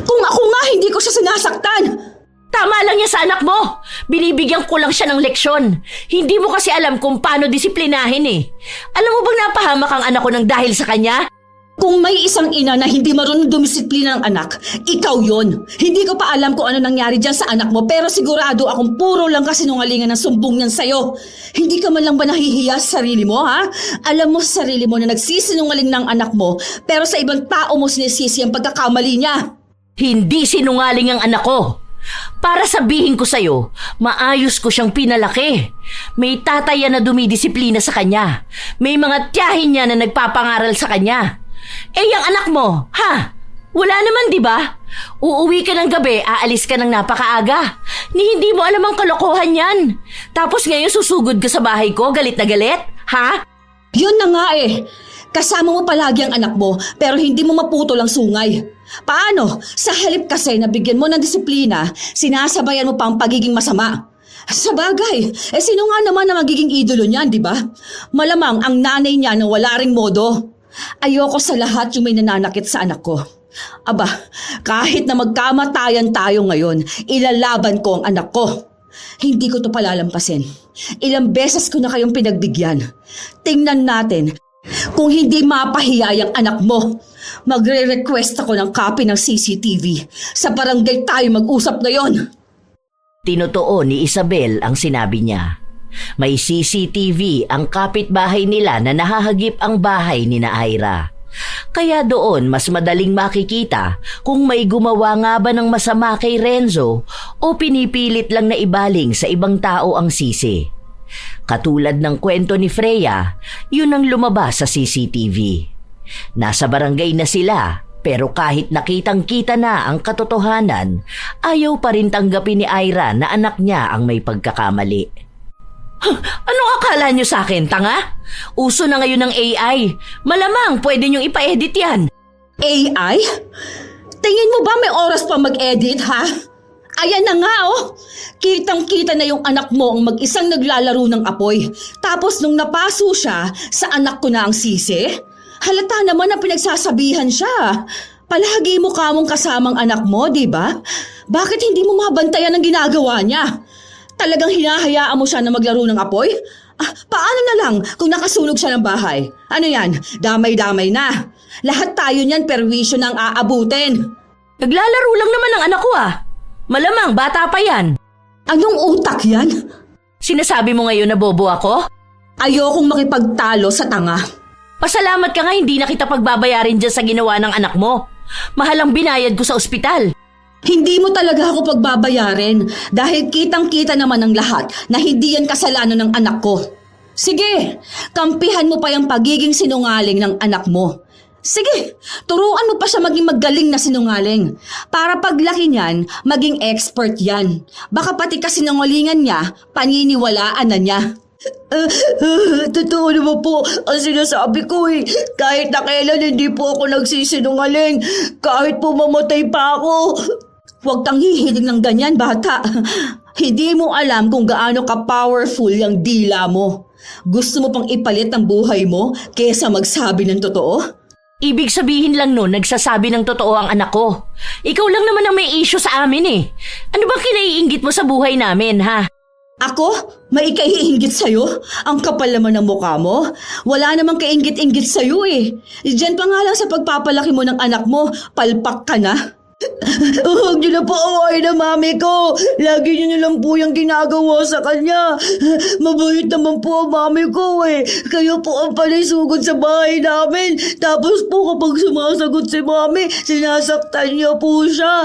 B: Kung ako nga, hindi ko siya sinasaktan!
A: Tama lang niya sa anak mo. Binibigyan ko lang siya ng leksyon. Hindi mo kasi alam kung paano disiplinahin eh. Alam mo bang napahamak ang anak ko ng dahil sa kanya?
B: Kung may isang ina na hindi marunong dumisiplina ng anak, ikaw yon. Hindi ko pa alam kung ano nangyari dyan sa anak mo, pero sigurado akong puro lang kasinungalingan ng sumbong niyan sa'yo. Hindi ka man lang ba nahihiya sa sarili mo, ha? Alam mo sa sarili mo na nagsisinungaling ng anak mo, pero sa ibang tao mo sinisisi ang pagkakamali niya.
A: Hindi sinungaling ang anak ko. Para sabihin ko sa'yo, maayos ko siyang pinalaki. May tataya na dumidisiplina sa kanya. May mga tiyahin niya na nagpapangaral sa kanya. Eh, yung anak mo, ha? Wala naman, di ba? Uuwi ka ng gabi, aalis ka ng napakaaga. Ni hindi mo alam ang kalokohan yan. Tapos ngayon susugod ka sa bahay ko, galit na galit, ha?
B: Yun na nga eh. Kasama mo palagi ang anak mo, pero hindi mo maputol ang sungay. Paano? Sa halip kasi na bigyan mo ng disiplina, sinasabayan mo pa ang pagiging masama. Sa bagay, sino nga naman na magiging idolo niyan, di ba? Malamang ang nanay niya na wala ring modo. Ayoko sa lahat yung may nananakit sa anak ko. Aba, kahit na magkamatayan tayo ngayon, ilalaban ko ang anak ko. Hindi ko to palalampasin. Ilang beses ko na kayong pinagbigyan. Tingnan natin kung hindi mapahiya ang anak mo. Magre-request ako ng copy ng CCTV. Sa barangay tayo mag-usap ngayon.
A: Tinotoo ni Isabel ang sinabi niya. May CCTV ang kapitbahay nila na nahahagip ang bahay ni na Ira. Kaya doon mas madaling makikita kung may gumawa nga ba ng masama kay Renzo o pinipilit lang na ibaling sa ibang tao ang sisi. Katulad ng kwento ni Freya, yun ang lumabas sa CCTV. Nasa barangay na sila, pero kahit nakitang-kita na ang katotohanan, ayaw pa rin tanggapin ni Ira na anak niya ang may pagkakamali. Anong akala niyo sa akin, tanga? Uso na ngayon ng AI. Malamang pwede niyong ipa-edit yan.
B: AI? Tingin mo ba may oras pa mag-edit, ha? Ayan na nga, oh. Kitang-kita na yung anak mo ang mag-isang naglalaro ng apoy. Tapos nung napaso siya, sa anak ko na ang sisi? Halata naman na pinagsasabihan siya. Palagi mo kamong kasamang anak mo, di ba? Bakit hindi mo mabantayan ang ginagawa niya? Talagang hinahayaan mo siya na maglaro ng apoy? Paano na lang kung nakasunog siya ng bahay? Ano yan? Damay-damay na. Lahat tayo niyan perwisyo nang aabutin.
C: Naglalaro lang naman ang anak ko Malamang bata pa yan.
B: Anong utak yan?
C: Sinasabi mo ngayon na bobo ako?
B: Ayokong makipagtalo sa tanga.
C: Pasalamat ka nga hindi na kita pagbabayarin dyan sa ginawa ng anak mo. Mahal ang binayad ko sa ospital.
B: Hindi mo talaga ako pagbabayarin dahil kitang-kita naman ng lahat na hindi yan kasalanan ng anak ko. Sige, kampihan mo pa yung pagiging sinungaling ng anak mo. Sige, turuan mo pa siya maging magaling na sinungaling. Para paglaki niyan, maging expert yan. Baka pati kasinungalingan niya, paniniwalaan na niya. Totoo naman po ang sinasabi ko Kahit na kailan hindi po ako nagsisinungaling. Kahit po mamatay pa ako. Huwag kang hihiling ng ganyan, bata. Hindi mo alam kung gaano ka-powerful yung dila mo. Gusto mo pang ipalit ang buhay mo kaysa magsabi ng totoo?
C: Ibig sabihin lang nun, nagsasabi ng totoo ang anak ko. Ikaw lang naman ang may issue sa amin Ano bang kinaiinggit mo sa buhay namin, ha?
B: Ako? May ikaiinggit sa'yo? Ang kapal naman ng mukha mo? Wala namang kainggit-inggit sa'yo Diyan pa nga lang sa pagpapalaki mo ng anak mo, palpak ka na. Huwag niyo na po awayin ang mami ko. Lagi niyo na lang po yung ginagawa sa kanya. Mabait naman po ang mami ko Kayo po ang palisugot sa bahay namin. Tapos po kapag sumasagot si mami, sinasaktan niya po siya.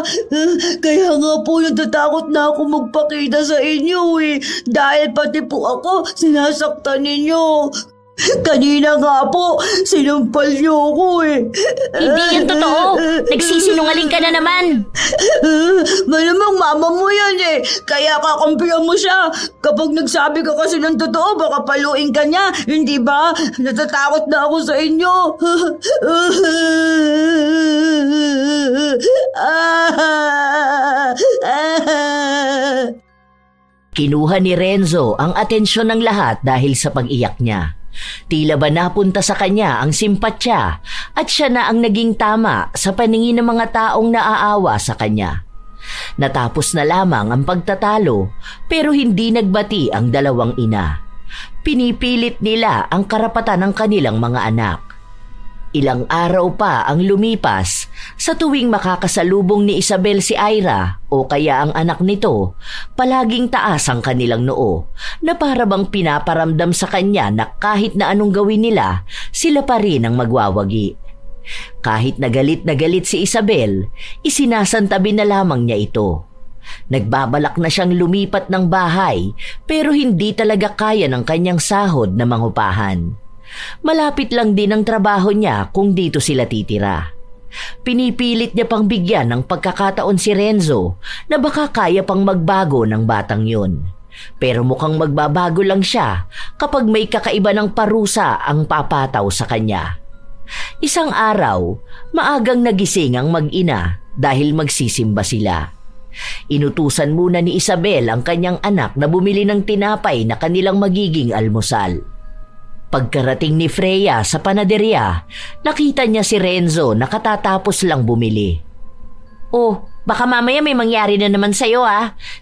B: Kaya nga po natatakot na ako magpakita sa inyo Dahil pati po ako sinasaktan ninyo. Kanina nga po, sinampal niyo ako
C: Hindi yan totoo. Nagsisinungaling ka na naman.
B: Malamang mama mo yan Kaya kakampihan mo siya. Kapag nagsabi ka kasi ng totoo, baka paluin ka niya. Hindi ba? Natatakot na ako sa inyo.
A: Kinuha ni Renzo ang atensyon ng lahat dahil sa pag-iyak niya. Tila ba napunta sa kanya ang simpatya at siya na ang naging tama sa paningin ng mga taong naaawa sa kanya. Natapos na lamang ang pagtatalo pero hindi nagbati ang dalawang ina. Pinipilit nila ang karapatan ng kanilang mga anak. Ilang araw pa ang lumipas sa tuwing makakasalubong ni Isabel si Ira o kaya ang anak nito, palaging taas ang kanilang noo na para bang pinaparamdam sa kanya na kahit na anong gawin nila, sila pa rin ang magwawagi. Kahit na galit si Isabel, isinasantabi na lamang niya ito. Nagbabalak na siyang lumipat ng bahay pero hindi talaga kaya ng kanyang sahod na mangupahan. Malapit lang din ang trabaho niya kung dito sila titira. Pinipilit niya pang bigyan ng pagkakataon si Renzo na baka kaya pang magbago ng batang yun. Pero mukhang magbabago lang siya kapag may kakaiba ng parusa ang papataw sa kanya. Isang araw, maagang nagising ang mag-ina dahil magsisimba sila. Inutusan muna ni Isabel ang kanyang anak na bumili ng tinapay na kanilang magiging almusal. Pagkarating ni Freya sa panaderya, nakita niya si Renzo na katatapos lang bumili.
C: Oh, baka mamaya may mangyari na naman sa'yo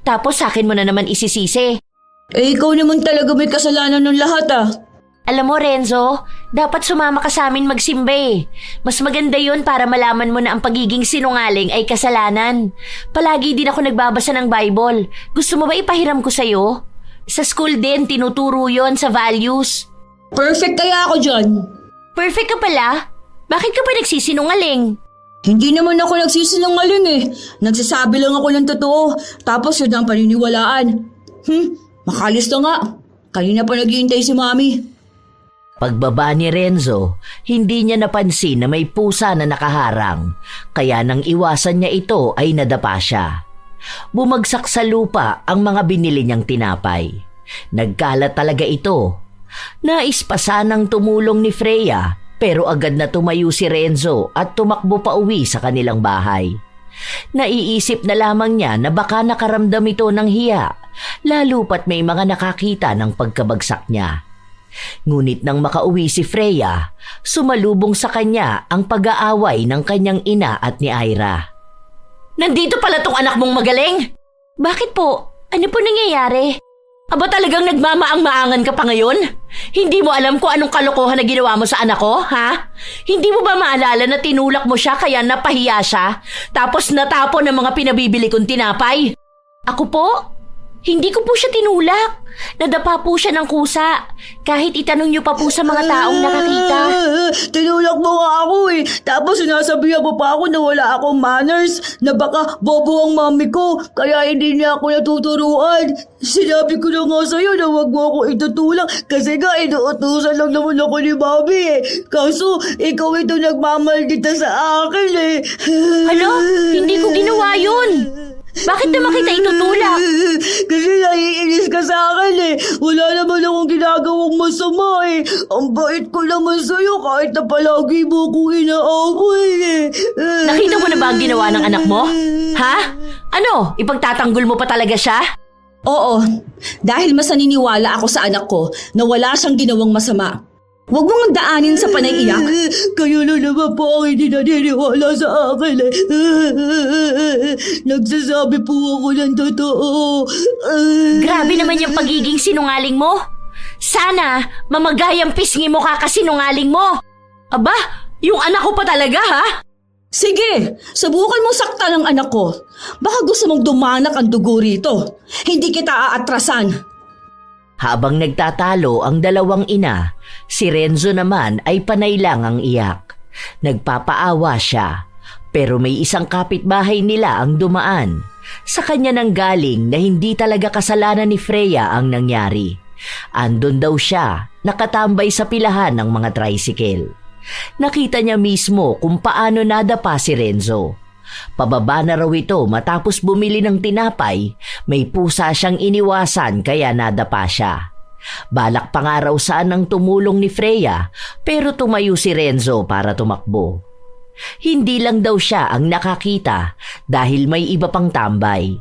C: Tapos sa akin mo na naman isisisi.
B: Ikaw naman talaga may kasalanan ng lahat
C: Alam mo Renzo, dapat sumama ka sa amin magsimba Mas maganda yun para malaman mo na ang pagiging sinungaling ay kasalanan. Palagi din ako nagbabasa ng Bible. Gusto mo ba ipahiram ko sa'yo? Sa school din, tinuturo yon sa values.
B: Perfect kaya ako dyan.
C: Perfect ka pala? Bakit ka pa nagsisinungaling?
B: Hindi naman ako nagsisinungaling eh. Nagsasabi lang ako ng totoo, tapos yun ang paniniwalaan. Makalis na nga. Kanina pa naghihintay si Mami.
A: Pagbaba ni Renzo, hindi niya napansin na may pusa na nakaharang, kaya nang iwasan niya ito ay nadapa siya. Bumagsak sa lupa ang mga binili niyang tinapay. Nagkalat talaga ito. Nais pa sanang tumulong ni Freya, pero agad na tumayo si Renzo at tumakbo pa uwi sa kanilang bahay. Naiisip na lamang niya na baka nakaramdam ito ng hiya, lalo pat may mga nakakita ng pagkabagsak niya. Ngunit nang makauwi si Freya, sumalubong sa kanya ang pag-aaway ng kanyang ina at ni Ira.
C: Nandito pala tong anak mong magaling? Bakit po? Ano po nangyayari? Aba talagang nagmamaang-maangan ka pa ngayon? Hindi mo alam kung anong kalokohan na ginawa mo sa anak ko, ha? Hindi mo ba maalala na tinulak mo siya kaya napahiya siya? Tapos natapon ng mga pinabibili kong tinapay? Ako po? Hindi ko po siya tinulak. Nadapa po siya ng kusa. Kahit itanong niyo pa po sa mga taong nakakita.
B: Tinulak mo nga ako eh. Tapos sinasabihan mo pa ako na wala akong manners, na baka bobo ang mami ko, kaya hindi niya ako natuturuan. Sinabi ko na nga sa'yo na wag mo ako itutulak kasi nga inuutusan lang naman ako ni mami eh. Kaso ikaw ito nagmamaldita sa akin eh.
C: Ano? Hindi ko ginawa yun. Bakit naman kita itutulak?
B: Kasi naiinis ka sa akin eh. Wala naman akong ginagawang masama eh. Ang bait ko naman sa'yo kahit na palagi mo akong inaaway eh.
C: Nakita mo na ba ang ginawa ng anak mo? Ha? Ano? Ipagtatanggol mo pa talaga siya?
B: Oo, dahil mas naniniwala ako sa anak ko na wala siyang ginawang masama. Huwag mong magdaanin sa panay-iyak. Kayo na naman po ang hindi naniniwala sa akin eh. Nagsasabi po ako ng totoo.
C: Grabe naman yung pagiging sinungaling mo. Sana mamagayang pisngi mo ka kasinungaling mo. Aba, yung anak ko pa talaga ha?
B: Sige, subukan mong saktan ang anak ko. Baka gusto mong dumanak ang dugo rito. Hindi kita aatrasan.
A: Habang nagtatalo ang dalawang ina, si Renzo naman ay panay lang ang iyak. Nagpapaawa siya, pero may isang kapitbahay nila ang dumaan. Sa kanya nang galing na hindi talaga kasalanan ni Freya ang nangyari. Andun daw siya, nakatambay sa pilahan ng mga tricycle. Nakita niya mismo kung paano nadapa si Renzo. Pababa na raw ito matapos bumili ng tinapay, may pusa siyang iniwasan kaya nadapa siya. Balak pa nga raw saan ang tumulong ni Freya, pero tumayo si Renzo para tumakbo. Hindi lang daw siya ang nakakita dahil may iba pang tambay.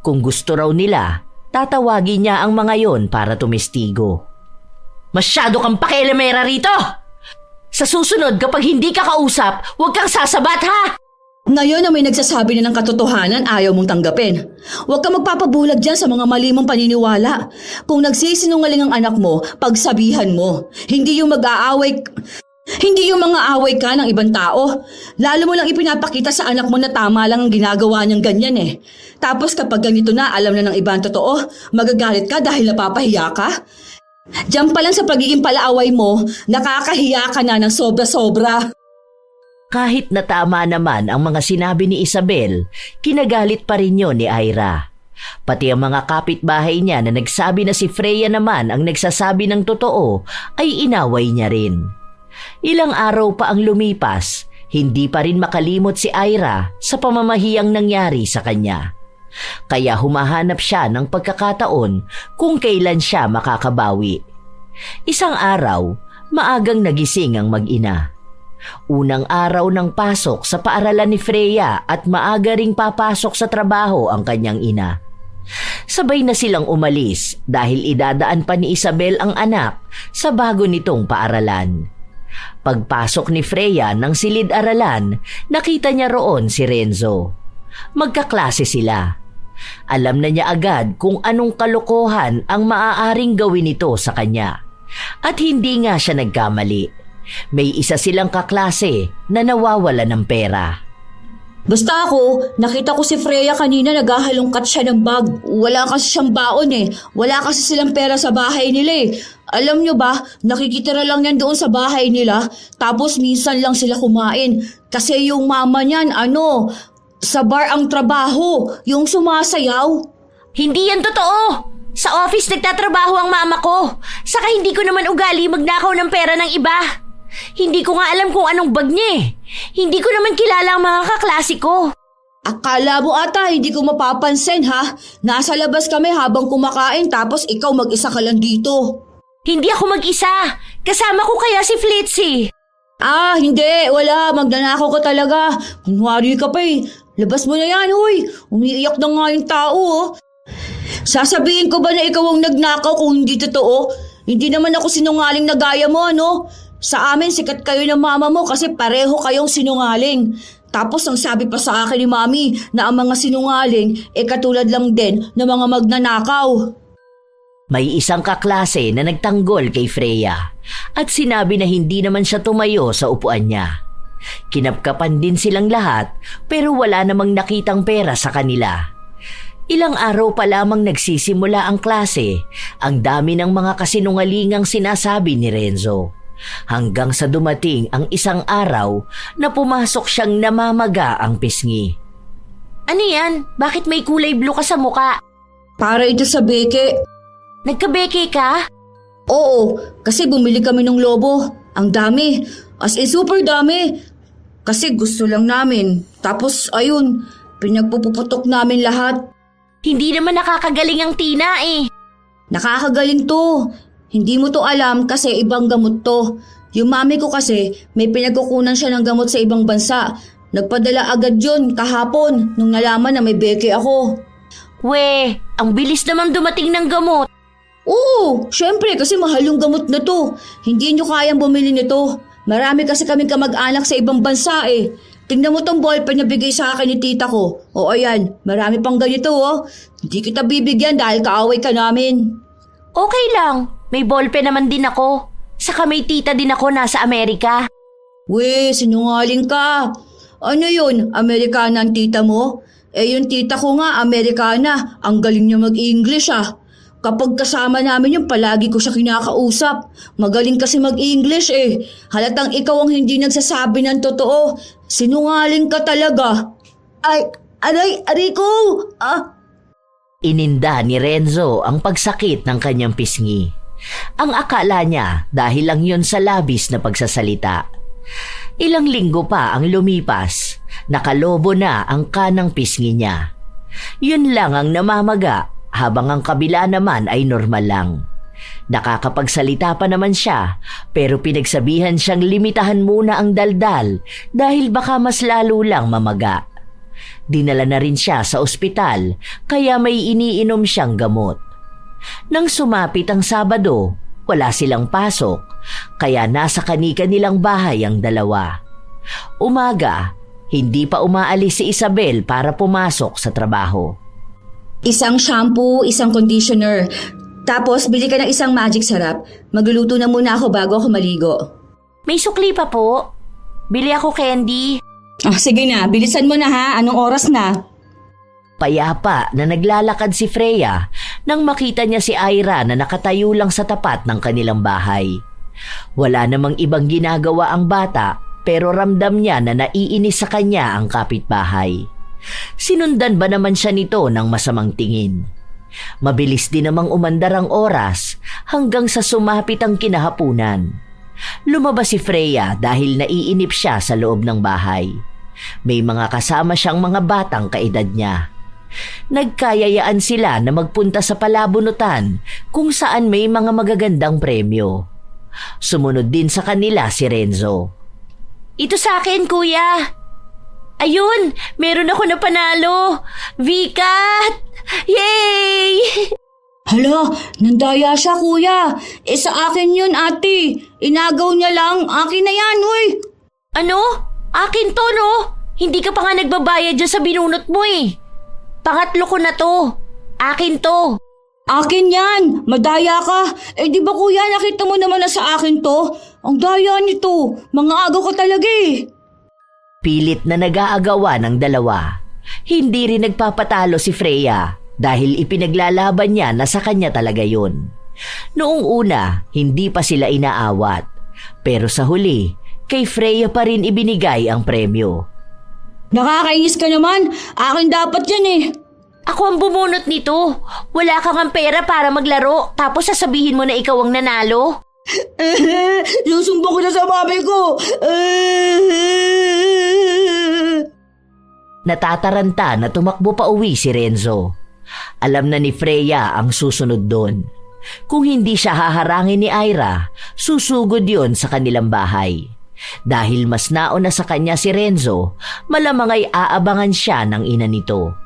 A: Kung gusto raw nila, tatawagin niya ang mga yon para tumestigo.
C: Masyado kang pakialamera rito! Sa susunod kapag hindi ka kausap, huwag kang sasabat ha!
B: Ngayon na may nagsasabi na ng katotohanan, ayaw mong tanggapin. Huwag kang magpapabulag dyan sa mga mali mong paniniwala. Kung nagsisinungaling ang anak mo, pagsabihan mo. Hindi yung mga away ka ng ibang tao. Lalo mo lang ipinapakita sa anak mo na tama lang ang ginagawa niyang ganyan eh. Tapos kapag ganito na, alam na ng ibang totoo, magagalit ka dahil napapahiya ka. Diyan pa lang sa pagiging palaaway mo, nakakahiya ka na ng sobra-sobra.
A: Kahit na tama naman ang mga sinabi ni Isabel, kinagalit pa rin yun ni Ira. Pati ang mga kapitbahay niya na nagsabi na si Freya naman ang nagsasabi ng totoo ay inaway niya rin. Ilang araw pa ang lumipas, hindi pa rin makalimot si Ira sa pamamahiyang nangyari sa kanya. Kaya humahanap siya ng pagkakataon kung kailan siya makakabawi. Isang araw, maagang nagising ang mag-ina. Unang araw ng pasok sa paaralan ni Freya at maaga ring papasok sa trabaho ang kanyang ina. Sabay na silang umalis dahil idadaan pa ni Isabel ang anak sa bago nitong paaralan. Pagpasok ni Freya ng silid-aralan, nakita niya roon si Renzo. Magkaklase sila. Alam na niya agad kung anong kalokohan ang maaaring gawin nito sa kanya. At hindi nga siya nagkamali. May isa silang kaklase na nawawala ng pera.
B: Basta ako, nakita ko si Freya kanina naghahalongkat siya ng bag. Wala kasi siyang baon eh. Wala kasi silang pera sa bahay nila eh. Alam nyo ba, nakikitira lang yan doon sa bahay nila. Tapos minsan lang sila kumain. Kasi yung mama niyan, sa bar ang trabaho. Yung sumasayaw.
C: Hindi yan totoo! Sa office nagtatrabaho ang mama ko. Saka hindi ko naman ugali magnakaw ng pera ng iba. Hindi ko nga alam kung anong bag niya eh. Hindi ko naman kilala ang mga kaklase ko.
B: Akala mo ata hindi ko mapapansin ha? Nasa labas kami habang kumakain tapos ikaw mag-isa ka lang dito.
C: Hindi ako mag-isa. Kasama ko kaya si Flitzy.
B: Hindi. Wala. Magnanakaw ka talaga. Kunwari ka pa eh. Labas mo na yan, huy. Umiiyak na nga yung tao, oh. Sasabihin ko ba na ikaw ang nagnakaw kung hindi totoo? Hindi naman ako sinungaling na gaya mo, ano? Sa amin, sikat kayo ng mama mo kasi pareho kayong sinungaling. Tapos ang sabi pa sa akin ni Mami na ang mga sinungaling katulad lang din ng mga magnanakaw.
A: May isang kaklase na nagtanggol kay Freya at sinabi na hindi naman siya tumayo sa upuan niya. Kinapkapan din silang lahat pero wala namang nakitang pera sa kanila. Ilang araw pa lamang nagsisimula ang klase, ang dami ng mga kasinungalingang sinasabi ni Renzo. Hanggang sa dumating ang isang araw na pumasok siyang namamaga ang pisngi.
C: Ano yan? Bakit may kulay blue ka sa muka?
B: Para ito sa beke.
C: Nagkabeke ka?
B: Oo, kasi bumili kami ng lobo. Ang dami. As in super dami. Kasi gusto lang namin. Tapos ayun, pinagpupuputok namin lahat.
C: Hindi naman nakakagaling ang Tina eh.
B: Nakakagaling to. Hindi mo to alam kasi ibang gamot to. Yung mami ko kasi may pinagkukunan siya ng gamot sa ibang bansa. Nagpadala agad yun kahapon nung nalaman na may beke ako.
C: We, ang bilis naman dumating ng gamot.
B: Oo, syempre kasi mahal yung gamot na to. Hindi nyo kayang bumili nito. Marami kasi kaming kamag-anak sa ibang bansa eh. Tingnan mo tong ballpen na bigay sa akin ni tita ko. O ayan, marami pang ganito oh. Hindi kita bibigyan dahil kaaway ka namin.
C: Okay lang, may ballpen naman din ako. Saka may tita din ako nasa Amerika.
B: We, sinungaling ka. Ano yun, Amerikana ang tita mo? Yung tita ko nga, Amerikana. Ang galing niya mag-English ah. Kapag kasama namin yung palagi ko siya kinakausap. Magaling kasi mag-English eh. Halatang ikaw ang hindi nagsasabi ng totoo. Sinungaling ka talaga. Aray ko!
A: Ininda ni Renzo ang pagsakit ng kanyang pisngi. Ang akala niya dahil lang yun sa labis na pagsasalita. Ilang linggo pa ang lumipas, nakalobo na ang kanang pisngi niya. Yun lang ang namamaga habang ang kabila naman ay normal lang. Nakakapagsalita pa naman siya pero pinagsabihan siyang limitahan muna ang daldal dahil baka mas lalo lang mamaga. Dinala na rin siya sa ospital kaya may iniinom siyang gamot. Nang sumapit ang Sabado, wala silang pasok kaya nasa kani-kanilang bahay ang dalawa. Umaga, hindi pa umaalis si Isabel para pumasok sa trabaho.
B: Isang shampoo, isang conditioner. Tapos bili ka ng isang magic sarap. Magluluto na muna ako bago ako maligo.
C: May sukli pa po. Bili ako candy.
B: Sige na, bilisan mo na ha. Anong oras na?
A: Payapa na naglalakad si Freya nang makita niya si Ira na nakatayo lang sa tapat ng kanilang bahay. Wala namang ibang ginagawa ang bata pero ramdam niya na naiinis sa kanya ang kapitbahay. Sinundan ba naman siya nito ng masamang tingin? Mabilis din namang umandar ang oras hanggang sa sumapit ang kinahapunan. Lumabas si Freya dahil naiinip siya sa loob ng bahay. May mga kasama siyang mga batang kaedad niya. Nagkayayaan sila na magpunta sa palabunutan kung saan may mga magagandang premyo. Sumunod din sa kanila si Renzo.
C: Ito sa akin, kuya. Ayun, meron ako na panalo. Vikat! Yay!
B: Hala, nandaya siya kuya. Sa akin yun ate. Inagaw niya lang. Akin na yan, uy.
C: Ano? Akin to, no? Hindi ka pa nga nagbabayad dyan sa binunot mo eh. Pangatlo ko na to. Akin to.
B: Akin yan. Madaya ka. Di ba kuya, nakita mo naman na sa akin to? Ang daya nito. Mga agaw ka talaga eh.
A: Pilit na nag-aagawa ng dalawa. Hindi rin nagpapatalo si Freya dahil ipinaglalaban niya na sa kanya talaga yun. Noong una, hindi pa sila inaawat. Pero sa huli, kay Freya pa rin ibinigay ang premyo.
B: Nakakainis ka naman. Akin dapat yan eh.
C: Ako ang bumunot nito. Wala kang ang pera para maglaro tapos sasabihin mo na ikaw ang nanalo.
B: Susumbong ko na sa mami ko.
A: Natataranta na tumakbo pa uwi si Renzo. Alam na ni Freya ang susunod doon. Kung hindi siya haharangin ni Ira, susugod yon sa kanilang bahay. Dahil mas nauna sa kanya si Renzo, malamang ay aabangan siya ng ina nito.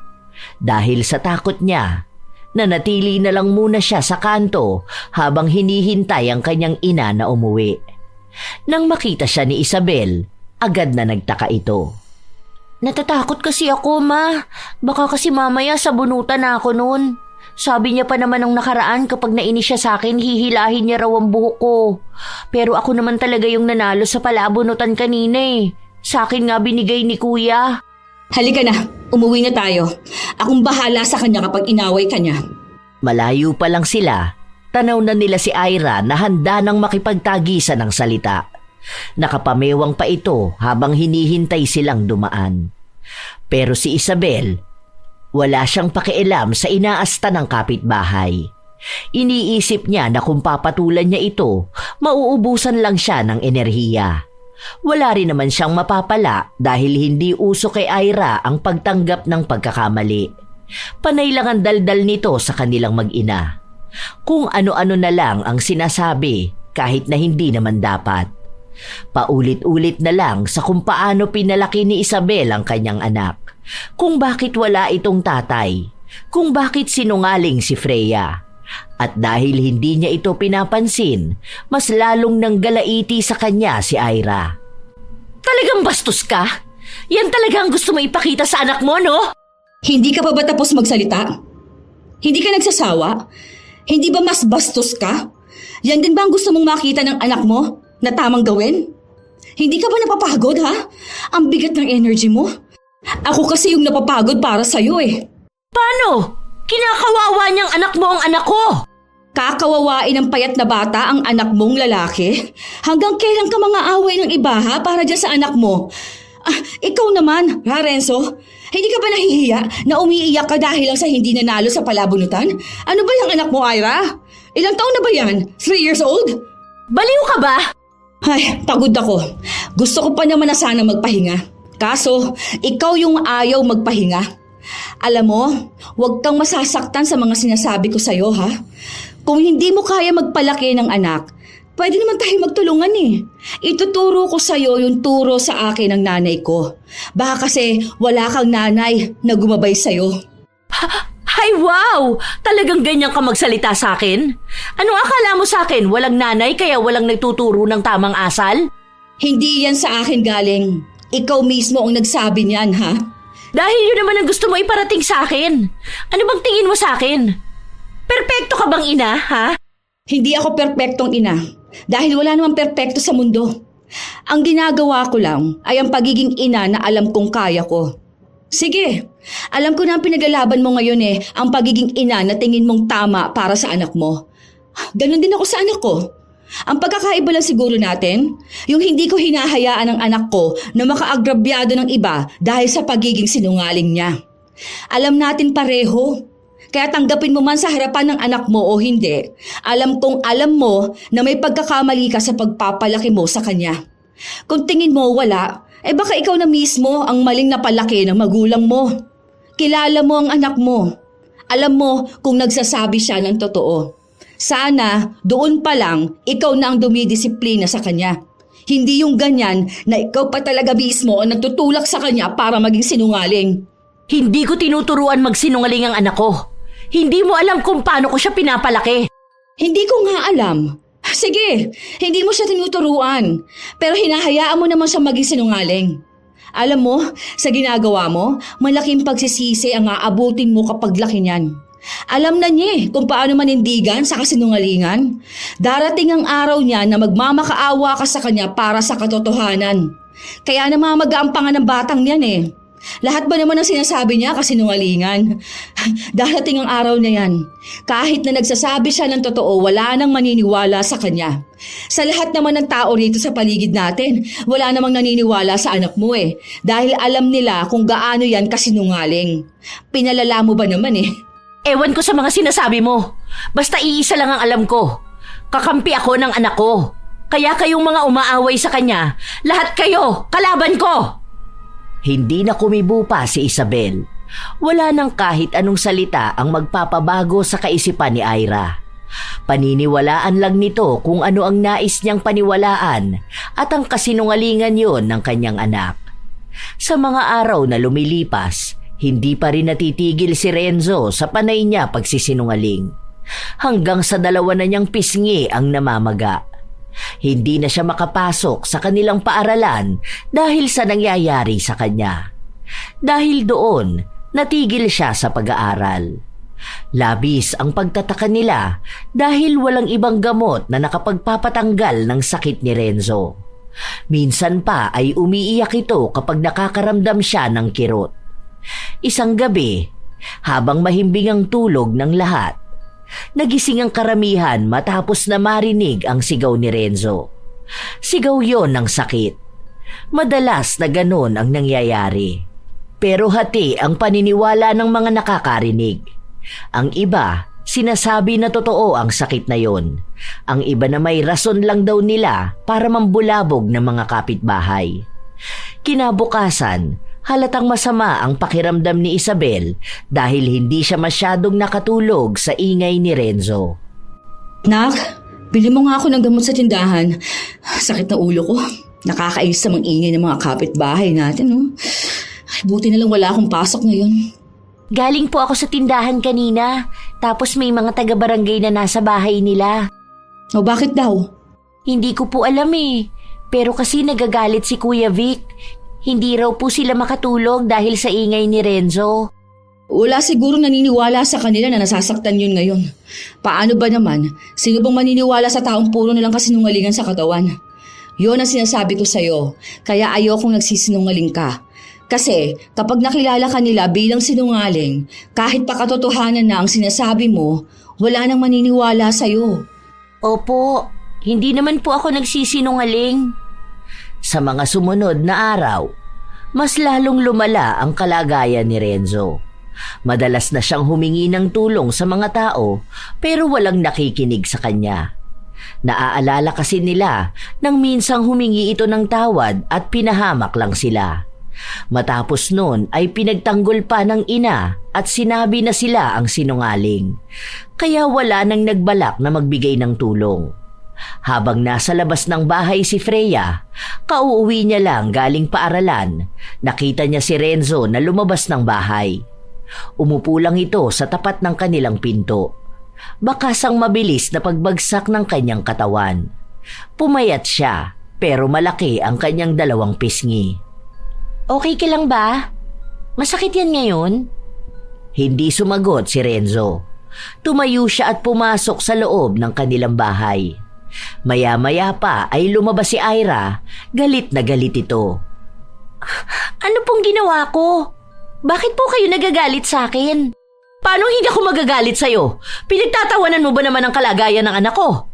A: Dahil sa takot niya, nanatili na lang muna siya sa kanto habang hinihintay ang kanyang ina na umuwi. Nang makita siya ni Isabel, agad na nagtaka ito.
C: Natatakot kasi ako, ma. Baka kasi mamaya sabunutan na ako noon. Sabi niya pa naman nung nakaraan kapag nainis siya sa akin, hihilahin niya raw ang buhok ko. Pero ako naman talaga yung nanalo sa palabunutan kanina eh. Sa akin nga binigay ni kuya.
B: Halika na, umuwi na tayo. Akong bahala sa kanya kapag inaway ka niya.
A: Malayo pa lang sila, tanaw na nila si Ira na handa nang makipagtagisan ng salita. Nakapamewang pa ito habang hinihintay silang dumaan. Pero si Isabel, wala siyang pakialam sa inaasta ng kapitbahay. Iniisip niya na kung papatulan niya ito, mauubusan lang siya ng enerhiya. Wala rin naman siyang mapapala dahil hindi uso kay Ira ang pagtanggap ng pagkakamali. Panay lang ang daldal nito sa kanilang mag-ina. Kung ano-ano na lang ang sinasabi kahit na hindi naman dapat. Paulit-ulit na lang sa kung paano pinalaki ni Isabel ang kanyang anak. Kung bakit wala itong tatay. Kung bakit sinungaling si Freya. At dahil hindi niya ito pinapansin, mas lalong nanggalaiti sa kanya si Ira.
C: Talagang bastos ka? Yan talaga ang gusto mo ipakita sa anak mo, no?
B: Hindi ka pa ba tapos magsalita? Hindi ka nagsasawa? Hindi ba mas bastos ka? Yan din ba ang gusto mong makita ng anak mo na tamang gawin? Hindi ka ba napapagod, ha? Ang bigat ng energy mo. Ako kasi yung napapagod para sa'yo eh.
C: Paano? Kinakawawa niyang anak mo ang anak ko.
B: Kakawawain ng payat na bata ang anak mong lalaki? Hanggang kailan ka mga away ng iba, ha? Para dyan sa anak mo? Ikaw naman, ha, Renzo? Hindi ka ba nahihiya na umiiyak ka dahil lang sa hindi nanalo sa palabunutan? Ano ba yung anak mo, Ira? Ilang taon na ba yan? 3 years old?
C: Baliw ka ba?
B: Ay, pagod ako. Gusto ko pa naman na sana magpahinga. Kaso, ikaw yung ayaw magpahinga. Alam mo, huwag kang masasaktan sa mga sinasabi ko sa'yo, ha? Kung hindi mo kaya magpalaki ng anak, pwede naman tayo magtulungan eh. Ituturo ko sa'yo yung turo sa akin ng nanay ko. Baka kasi wala kang nanay na gumabay sa'yo.
C: Ay wow! Talagang ganyan ka magsalita sa akin? Anong akala mo sa akin? Walang nanay kaya walang nagtuturo ng tamang asal?
B: Hindi yan sa akin galing. Ikaw mismo ang nagsabi niyan, ha?
C: Dahil yun naman ang gusto mo iparating sa akin. Ano bang tingin mo sa akin? Perpekto ka bang ina, ha?
B: Hindi ako perpektong ina. Dahil wala namang perpekto sa mundo. Ang ginagawa ko lang ay ang pagiging ina na alam kong kaya ko. Sige, alam ko na ang pinaglalaban mo ngayon ang pagiging ina na tingin mong tama para sa anak mo. Ganon din ako sa anak ko. Ang pagkakaiba lang siguro natin, yung hindi ko hinahayaan ang anak ko na makaagrabyado ng iba dahil sa pagiging sinungaling niya. Alam natin pareho. Kaya tanggapin mo man sa harapan ng anak mo o hindi, alam kong alam mo na may pagkakamali ka sa pagpapalaki mo sa kanya. Kung tingin mo wala, baka ikaw na mismo ang maling napalaki ng magulang mo. Kilala mo ang anak mo. Alam mo kung nagsasabi siya ng totoo. Sana doon pa lang ikaw na ang dumidisiplina sa kanya. Hindi yung ganyan na ikaw pa talaga mismo ang nagtutulak sa kanya para maging sinungaling.
C: Hindi ko tinuturuan magsinungaling ang anak ko. Hindi mo alam kung paano ko siya pinapalaki.
B: Hindi ko nga alam. Sige, hindi mo siya tinuturuan. Pero hinahayaan mo naman siya maging sinungaling. Alam mo, sa ginagawa mo, malaking pagsisisi ang aabutin mo kapag laki niyan. Alam na niya kung paano manindigan sa kasinungalingan. Darating ang araw niya na magmamakaawa ka sa kanya para sa katotohanan. Kaya naman mag-aampangan ng batang yan eh. Lahat ba naman ang sinasabi niya kasinungalingan? Darating ang araw na yan. Kahit na nagsasabi siya ng totoo, wala nang maniniwala sa kanya. Sa lahat naman ng tao rito sa paligid natin, wala namang naniniwala sa anak mo eh. Dahil alam nila kung gaano yan kasinungaling. Pinalala mo ba naman eh?
C: Ewan ko sa mga sinasabi mo. Basta iisa lang ang alam ko. Kakampi ako ng anak ko. Kaya kayong mga umaaway sa kanya, lahat kayo, kalaban ko!
A: Hindi na kumibo pa si Isabel. Wala nang kahit anong salita ang magpapabago sa kaisipan ni Ira. Paniniwalaan lang nito kung ano ang nais niyang paniwalaan at ang kasinungalingan yon ng kanyang anak. Sa mga araw na lumilipas, hindi pa rin natitigil si Renzo sa panay niya pagsisinungaling. Hanggang sa 2 na niyang pisngi ang namamaga. Hindi na siya makapasok sa kanilang paaralan dahil sa nangyayari sa kanya. Dahil doon, natigil siya sa pag-aaral. Labis ang pagtataka nila dahil walang ibang gamot na nakapagpapatanggal ng sakit ni Renzo. Minsan pa ay umiiyak ito kapag nakakaramdam siya ng kirot. Isang gabi, habang mahimbing ang tulog ng lahat, nagising ang karamihan matapos na marinig ang sigaw ni Renzo. Sigaw yon ng sakit. Madalas na ganon ang nangyayari. Pero hati ang paniniwala ng mga nakakarinig. Ang iba, sinasabi na totoo ang sakit na yon. Ang iba na may rason lang daw nila para mambulabog ng mga kapitbahay. Kinabukasan, halatang masama ang pakiramdam ni Isabel dahil hindi siya masyadong nakatulog sa ingay ni Renzo.
B: Nak, bili mo nga ako ng gamot sa tindahan. Sakit na ulo ko. Nakakainis sa mga ingay ng mga kapitbahay natin, no? Ay, buti na lang wala akong pasok ngayon.
C: Galing po ako sa tindahan kanina, tapos may mga taga-barangay na nasa bahay nila.
B: O bakit daw?
C: Hindi ko po alam eh, pero kasi nagagalit si Kuya Vic. Hindi raw po sila makatulog dahil sa ingay ni Renzo.
B: Wala siguro naniniwala sa kanila na nasasaktan yun ngayon. Paano ba naman? Sino bang maniniwala sa taong puro nilang kasinungalingan sa katawan? Yun ang sinasabi ko sa'yo, kaya ayokong nagsisinungaling ka. Kasi kapag nakilala ka nila bilang sinungaling, kahit pa katotohanan na ang sinasabi mo, wala nang maniniwala sa'yo.
C: Opo, hindi naman po ako nagsisinungaling.
A: Sa mga sumunod na araw, mas lalong lumala ang kalagayan ni Renzo. Madalas na siyang humingi ng tulong sa mga tao pero walang nakikinig sa kanya. Naaalala kasi nila nang minsang humingi ito ng tawad at pinahamak lang sila. Matapos noon ay pinagtanggol pa ng ina at sinabi na sila ang sinungaling. Kaya wala nang nagbalak na magbigay ng tulong. Habang nasa labas ng bahay si Freya, kauuwi niya lang galing paaralan, nakita niya si Renzo na lumabas ng bahay. Umupo lang ito sa tapat ng kanilang pinto. Bakasang mabilis na pagbagsak ng kanyang katawan. Pumayat siya, pero malaki ang kanyang 2 pisngi.
C: Okay ka lang ba? Masakit yan ngayon?
A: Hindi sumagot si Renzo. Tumayo siya at pumasok sa loob ng kanilang bahay. Maya-maya pa ay lumabas si Ira, galit na galit ito.
C: Ano pong ginawa ko? Bakit po kayo nagagalit sa akin? Paano hindi ako magagalit sa'yo? Pinagtatawanan mo ba naman ang kalagayan ng anak ko?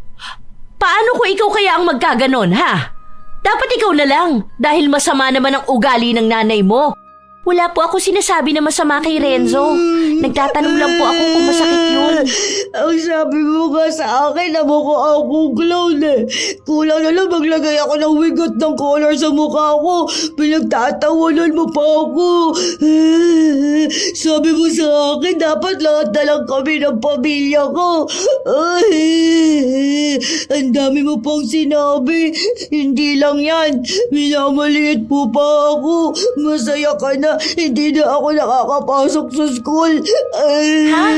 C: Paano ko ikaw kaya ang magkaganon, ha? Dapat ikaw na lang dahil masama naman ang ugali ng nanay mo. Wala po ako sinasabi na masama kay Renzo. Nagtatanong lang po ako kung masakit yun.
B: Ang sabi mo nga sa akin na mukha akong clown eh. Kulang na lang maglagay ako ng wig at ng color sa mukha ko. Pinagtatawanan mo pa ako. Sabi mo sa akin dapat lahat na lang kami ng pamilya ko. Ang dami mo pang sinabi. Hindi lang yan. Minamaliit po pa ako. Masaya ka na. Hindi na ako nakakapasok sa school.
C: Ha?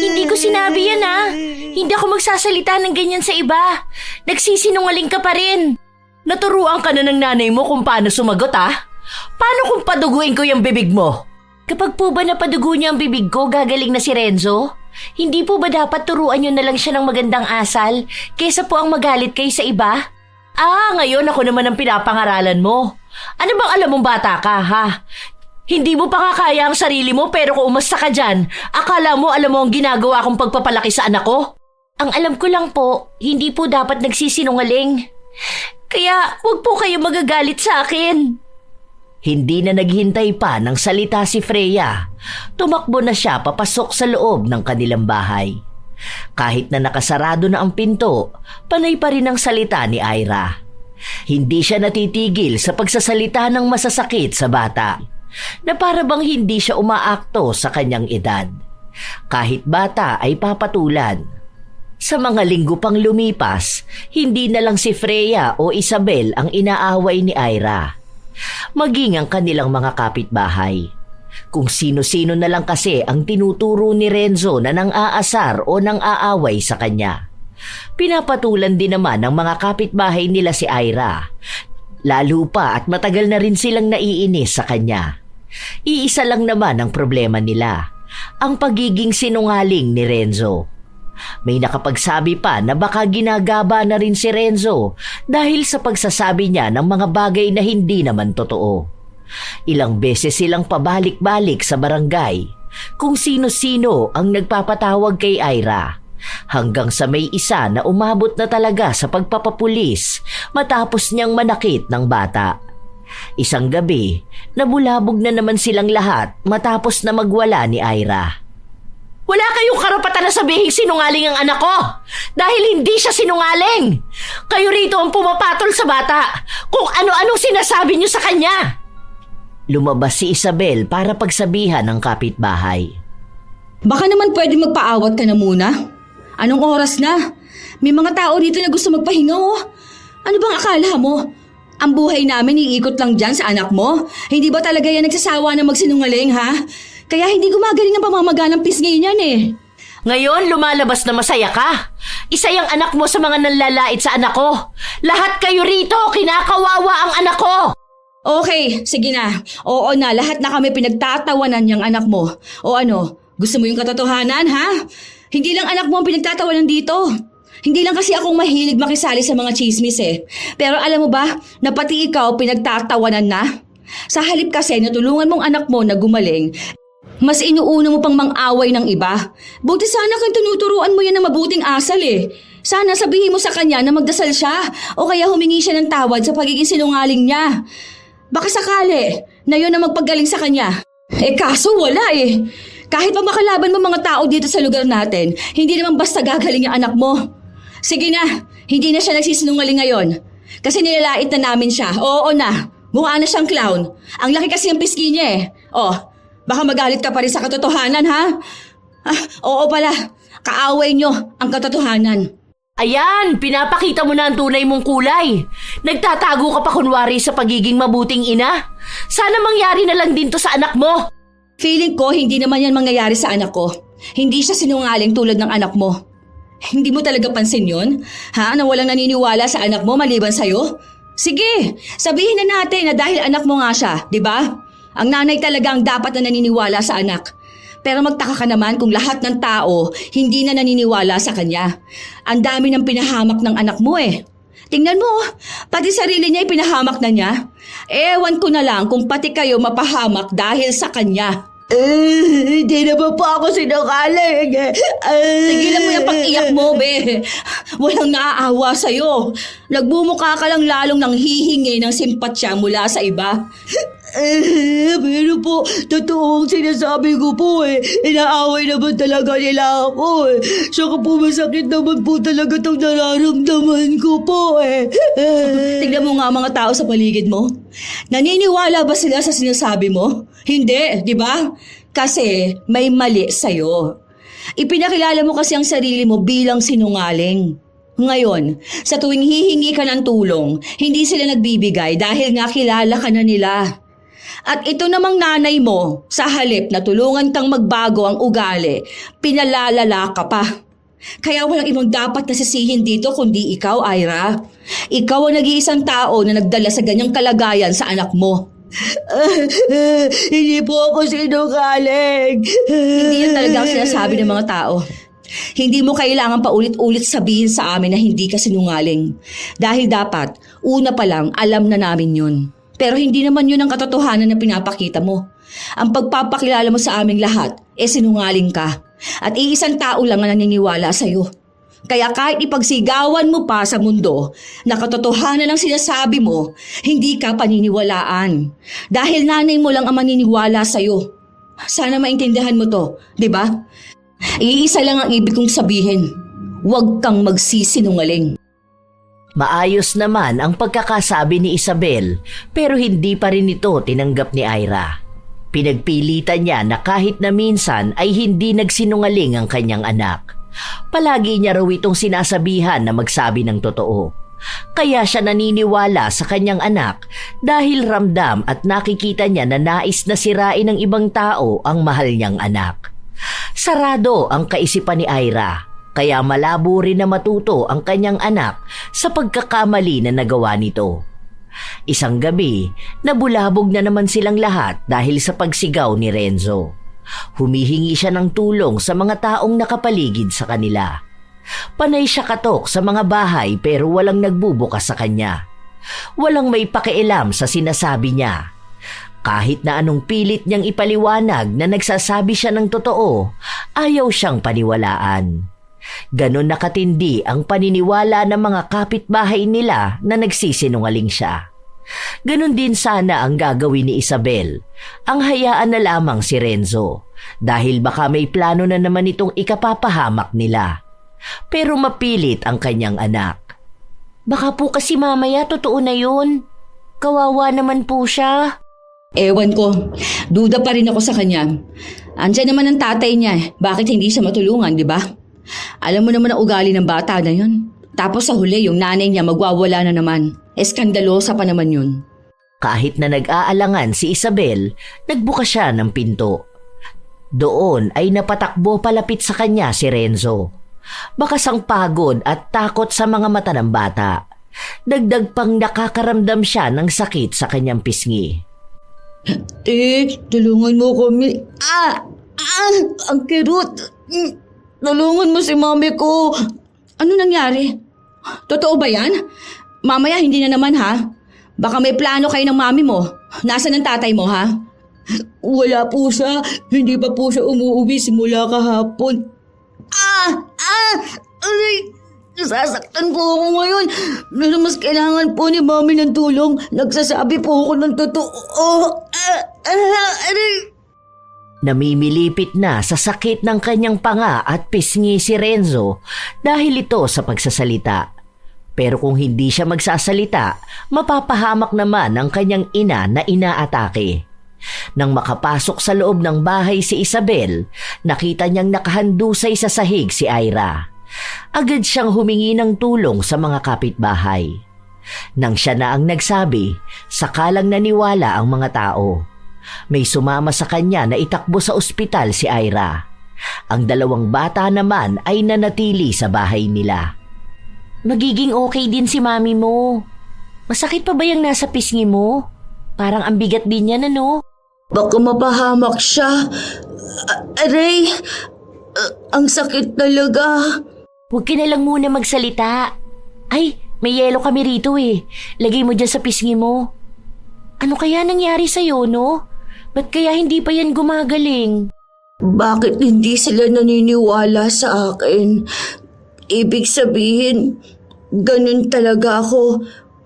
C: Hindi ko sinabi yan, ha? Hindi ako magsasalita ng ganyan sa iba. Nagsisinungaling ka pa rin. Naturuan ka na ng nanay mo kung paano sumagot, ha? Paano kung paduguin ko yung bibig mo? Kapag po ba napadugo niya ang bibig ko, gagaling na si Renzo? Hindi po ba dapat turuan niyo na lang siya ng magandang asal kaysa po ang magalit kayo sa iba? Ngayon ako naman ang pinapangaralan mo. Ano bang alam mong bata ka, ha? Hindi mo pa nga kaya ang sarili mo pero kung umasta ka dyan, akala mo alam mo ang ginagawa kong pagpapalaki sa anak ko? Ang alam ko lang po, hindi po dapat nagsisinungaling. Kaya huwag po kayo magagalit sa akin.
A: Hindi na naghintay pa ng salita si Freya. Tumakbo na siya papasok sa loob ng kanilang bahay. Kahit na nakasarado na ang pinto, panay pa rin ang salita ni Ira. Hindi siya natitigil sa pagsasalita ng masasakit sa bata, na para bang hindi siya umaakto sa kanyang edad. Kahit bata ay papatulan. Sa mga linggo pang lumipas, hindi na lang si Freya o Isabel ang inaaway ni Ira, maging ang kanilang mga kapitbahay. Kung sino-sino na lang kasi ang tinuturo ni Renzo na nang aasar o nang aaway sa kanya. Pinapatulan din naman ng mga kapitbahay nila si Ira, lalo pa at matagal na rin silang naiinis sa kanya. Iisa lang naman ang problema nila, ang pagiging sinungaling ni Renzo. May nakapagsabi pa na baka ginagaba na rin si Renzo dahil sa pagsasabi niya ng mga bagay na hindi naman totoo. Ilang beses silang pabalik-balik sa barangay kung sino-sino ang nagpapatawag kay Ira, hanggang sa may isa na umabot na talaga sa pagpapapulis matapos niyang manakit ng bata. Isang gabi, nabulabog na naman silang lahat matapos na magwala ni Ira.
C: Wala kayong karapatan na sabihing sinungaling ang anak ko dahil hindi siya sinungaling. Kayo rito ang pumapatol sa bata kung ano-anong sinasabi niyo sa kanya.
A: Lumabas si Isabel para pagsabihan ng kapitbahay.
B: Baka naman pwede magpaawat ka na muna. Anong oras na? May mga tao dito na gusto magpahinga oh. Ano bang akala mo? Ang buhay namin iikot lang dyan sa anak mo? Hindi ba talaga yan nagsasawa na magsinungaling ha? Kaya hindi gumagaling ang pamamaga ng pisngi niyan eh.
C: Ngayon lumalabas na masaya ka. Isa yung anak mo sa mga nanlalait sa anak ko. Lahat kayo rito kinakawawa ang anak ko.
B: Okay, sige na. Oo na, lahat na kami pinagtatawanan niyang anak mo. O ano, gusto mo yung katotohanan ha? Hindi lang anak mo ang pinagtatawanan dito. Hindi lang kasi akong mahilig makisali sa mga chismis eh. Pero alam mo ba, na pati ikaw pinagtatawanan na? Sa halip kasi natulungan mong anak mo na gumaling, mas inuuna mo pang mang-away ng iba. Buti sana kang tinuturuan mo yan ng mabuting asal eh. Sana sabihin mo sa kanya na magdasal siya o kaya humingi siya ng tawad sa pagiging sinungaling niya. Baka sakali na yun ang magpagaling sa kanya. Eh kaso wala eh. Kahit pa makalaban mo mga tao dito sa lugar natin, hindi naman basta gagaling yung anak mo. Sige na, hindi na siya nagsisinungaling ngayon. Kasi nilalait na namin siya. Oo na, mukha na siyang clown. Ang laki kasi ang pisngi niya eh. Oh, baka magalit ka pa rin sa katotohanan ha? Oo pala, kaaway niyo ang katotohanan.
C: Ayan, pinapakita mo na ang tunay mong kulay. Nagtatago ka pa kunwari sa pagiging mabuting ina. Sana mangyari na lang din to sa anak mo.
B: Feeling ko hindi naman yan mangyayari sa anak ko. Hindi siya sinungaling tulad ng anak mo. Hindi mo talaga pansin yun? Ha? Na walang naniniwala sa anak mo maliban sa'yo? Sige, sabihin na natin na dahil anak mo nga siya, di ba? Ang nanay talaga ang dapat na naniniwala sa anak. Pero magtaka ka naman kung lahat ng tao hindi na naniniwala sa kanya. Ang dami ng pinahamak ng anak mo eh. Tingnan mo, pati sarili niya ipinahamak na niya. Ewan ko na lang kung pati kayo mapahamak dahil sa kanya. Hindi naman po ako sinungaling. Tigilan mo yung pag-iyak mo, be. Walang naaawa sa'yo. Nagbumukha ka lang lalong nang hihingi ng simpatsya mula sa iba. Pero po, totoong sinasabi ko po eh. Inaaway naman talaga nila ako eh. Saka po masakit naman po talaga itong nararamdaman ko po eh. Tignan mo nga mga tao sa paligid mo. Naniniwala ba sila sa sinasabi mo? Hindi, di ba? Kasi may mali sa'yo. Ipinakilala mo kasi ang sarili mo bilang sinungaling. Ngayon, sa tuwing hihingi ka ng tulong, hindi sila nagbibigay dahil nga kilala ka na nila. At ito namang nanay mo, sa halip na tulungan kang magbago ang ugali, pinalalala ka pa. Kaya walang ibang dapat nasisihin dito kundi ikaw, Ira. Ikaw ang nag-iisang tao na nagdala sa ganyang kalagayan sa anak mo. Hindi po ako sinungaling. Hindi yan talaga ang sinasabi ng mga tao. Hindi mo kailangan paulit-ulit sabihin sa amin na hindi ka sinungaling. Dahil dapat, una pa lang, alam na namin yun. Pero hindi naman yun ang katotohanan na pinapakita mo. Ang pagpapakilala mo sa aming lahat, sinungaling ka. At iisang tao lang ang naniniwala sa'yo. Kaya kahit ipagsigawan mo pa sa mundo na katotohanan ang sinasabi mo, hindi ka paniniwalaan. Dahil nanay mo lang ang maniniwala sa'yo. Sana maintindihan mo to, di ba? Iisa lang ang ibig kong sabihin. Huwag kang magsisinungaling.
A: Maayos naman ang pagkakasabi ni Isabel pero hindi pa rin ito tinanggap ni Ira. Pinagpilitan niya na kahit na minsan ay hindi nagsinungaling ang kanyang anak. Palagi niya raw itong sinasabihan na magsabi ng totoo. Kaya siya naniniwala sa kanyang anak dahil ramdam at nakikita niya na nais na sirain ng ibang tao ang mahal niyang anak. Sarado ang kaisipan ni Ira, kaya malabo rin na matuto ang kanyang anak sa pagkakamali na nagawa nito. Isang gabi, nabulabog na naman silang lahat dahil sa pagsigaw ni Renzo. Humihingi siya ng tulong sa mga taong nakapaligid sa kanila. Panay siya katok sa mga bahay pero walang nagbubukas sa kanya. Walang may pakialam sa sinasabi niya. Kahit na anong pilit niyang ipaliwanag na nagsasabi siya ng totoo, ayaw siyang paniwalaan. Ganon nakatindi ang paniniwala ng mga kapitbahay nila na nagsisinungaling siya. Ganon din sana ang gagawin ni Isabel. Ang hayaan na lamang si Renzo dahil baka may plano na naman itong ikapapahamak nila. Pero mapilit ang kanyang anak.
C: Baka po kasi mamaya totoo na yun. Kawawa naman po siya.
B: Ewan ko, duda pa rin ako sa kanya. Andiyan naman ang tatay niya, bakit hindi siya matulungan, di ba? Alam mo naman ang ugali ng bata na yun. Tapos sa huli, yung nanay niya magwawala na naman. Eskandalosa pa naman yun.
A: Kahit na nag-aalangan si Isabel, nagbukas siya ng pinto. Doon ay napatakbo palapit sa kanya si Renzo. Bakas ang pagod at takot sa mga mata ng bata. Dagdag pang nakakaramdam siya ng sakit sa kanyang pisngi.
B: Tulungan mo kami. Ang kirot. Tulungan mo si mami ko. Ano nangyari? Totoo ba yan? Mamaya hindi na naman ha? Baka may plano kayo ng mami mo. Nasaan ang tatay mo ha? Wala po siya. Hindi pa po siya umuwi simula kahapon. Aray! Nasasaktan po ako ngayon. Pero mas kailangan po ni mami ng tulong. Nagsasabi po ako ng totoo. Aray!
A: Namimilipit na sa sakit ng kanyang panga at pisngi si Renzo dahil ito sa pagsasalita. Pero kung hindi siya magsasalita, mapapahamak naman ang kanyang ina na inaatake. Nang makapasok sa loob ng bahay si Isabel, nakita niyang nakahandusay sa sahig si Ira. Agad siyang humingi ng tulong sa mga kapitbahay. Nang siya na ang nagsabi, sakalang naniwala ang mga tao. May sumama sa kanya na itakbo sa ospital si Ira. Ang dalawang bata naman ay nanatili sa bahay nila.
C: Magiging okay din si mami mo. Masakit pa ba yung nasa pisngi mo? Parang ang bigat din yan, ano?
B: Baka mapahamak siya. Aray! Ang sakit talaga.
C: Huwag ka na lang muna magsalita. Ay, may yelo kami rito eh. Lagay mo dyan sa pisngi mo. Ano kaya nangyari sa'yo, no? Ba't kaya hindi pa yan gumagaling?
B: Bakit hindi sila naniniwala sa akin? Ibig sabihin, ganun talaga ako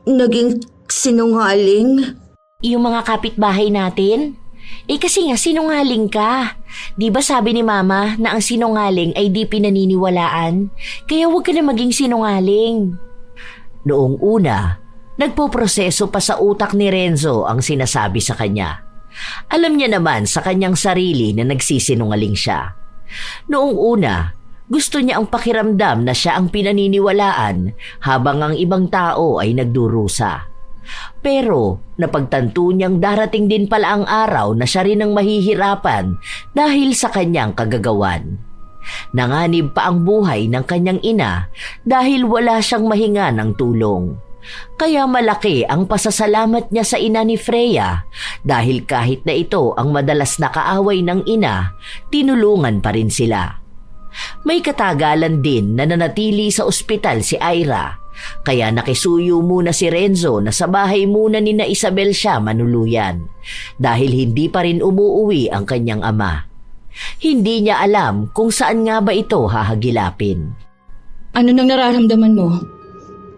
B: naging sinungaling?
C: Yung mga kapitbahay natin? Kasi nga sinungaling ka. Di ba sabi ni Mama na ang sinungaling ay di pinaniniwalaan? Kaya huwag ka na maging sinungaling.
A: Noong una, nagpoproseso pa sa utak ni Renzo ang sinasabi sa kanya. Alam niya naman sa kanyang sarili na nagsisinungaling siya. Noong una, gusto niya ang pakiramdam na siya ang pinaniniwalaan habang ang ibang tao ay nagdurusa. Pero napagtanto niyang darating din pala ang araw na siya rin ang mahihirapan dahil sa kanyang kagagawan. Nanganib pa ang buhay ng kanyang ina dahil wala siyang mahinga ng tulong. Kaya malaki ang pasasalamat niya sa ina ni Freya dahil kahit na ito ang madalas nakaaway ng ina, tinulungan pa rin sila. May katagalan din na nanatili sa ospital si Ira Kaya nakisuyo muna si Renzo na sa bahay muna ni na Isabel siya manuluyan dahil hindi pa rin umuuwi ang kanyang ama. Hindi niya alam kung saan nga ba ito hahagilapin.
B: Ano nang nararamdaman mo?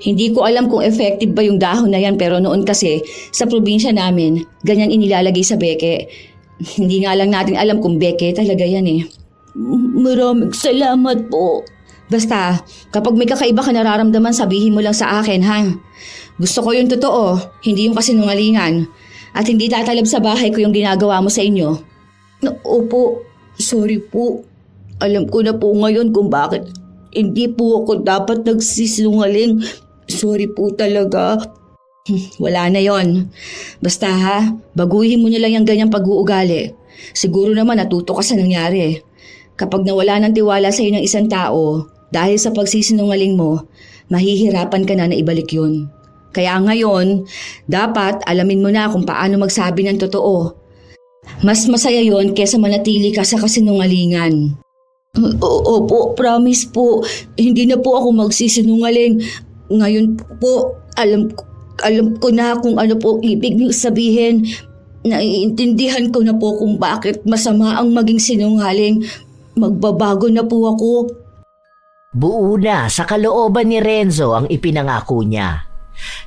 B: Hindi ko alam kung effective ba yung dahon na yan pero noon kasi sa probinsya namin, ganyan inilalagay sa beke. Hindi nga lang natin alam kung beke talaga yan eh. Maraming salamat po. Basta, kapag may kakaiba ka nararamdaman, sabihin mo lang sa akin, ha? Gusto ko yung totoo, hindi yung kasinungalingan. At hindi tatalab sa bahay ko yung ginagawa mo sa inyo. Opo, sorry po. Alam ko na po ngayon kung bakit hindi po ako dapat nagsisinungaling. Sorry po talaga. Wala na yon. Basta ha, baguhin mo na lang yung ganyang pag-uugali. Siguro naman natuto ka sa nangyari. Kapag nawala ng tiwala sa iyo ng isang tao, dahil sa pagsisinungaling mo, mahihirapan ka na ibalik yun. Kaya ngayon, dapat alamin mo na kung paano magsabi ng totoo. Mas masaya yon kesa manatili ka sa kasinungalingan. Opo, promise po. Hindi na po ako magsisinungaling. Ngayon po, alam ko na kung ano po ibig niyo sabihin. Naiintindihan ko na po kung bakit masama ang maging sinungaling. Magbabago na po ako.
A: Buo na sa kalooban ni Renzo ang ipinangako niya.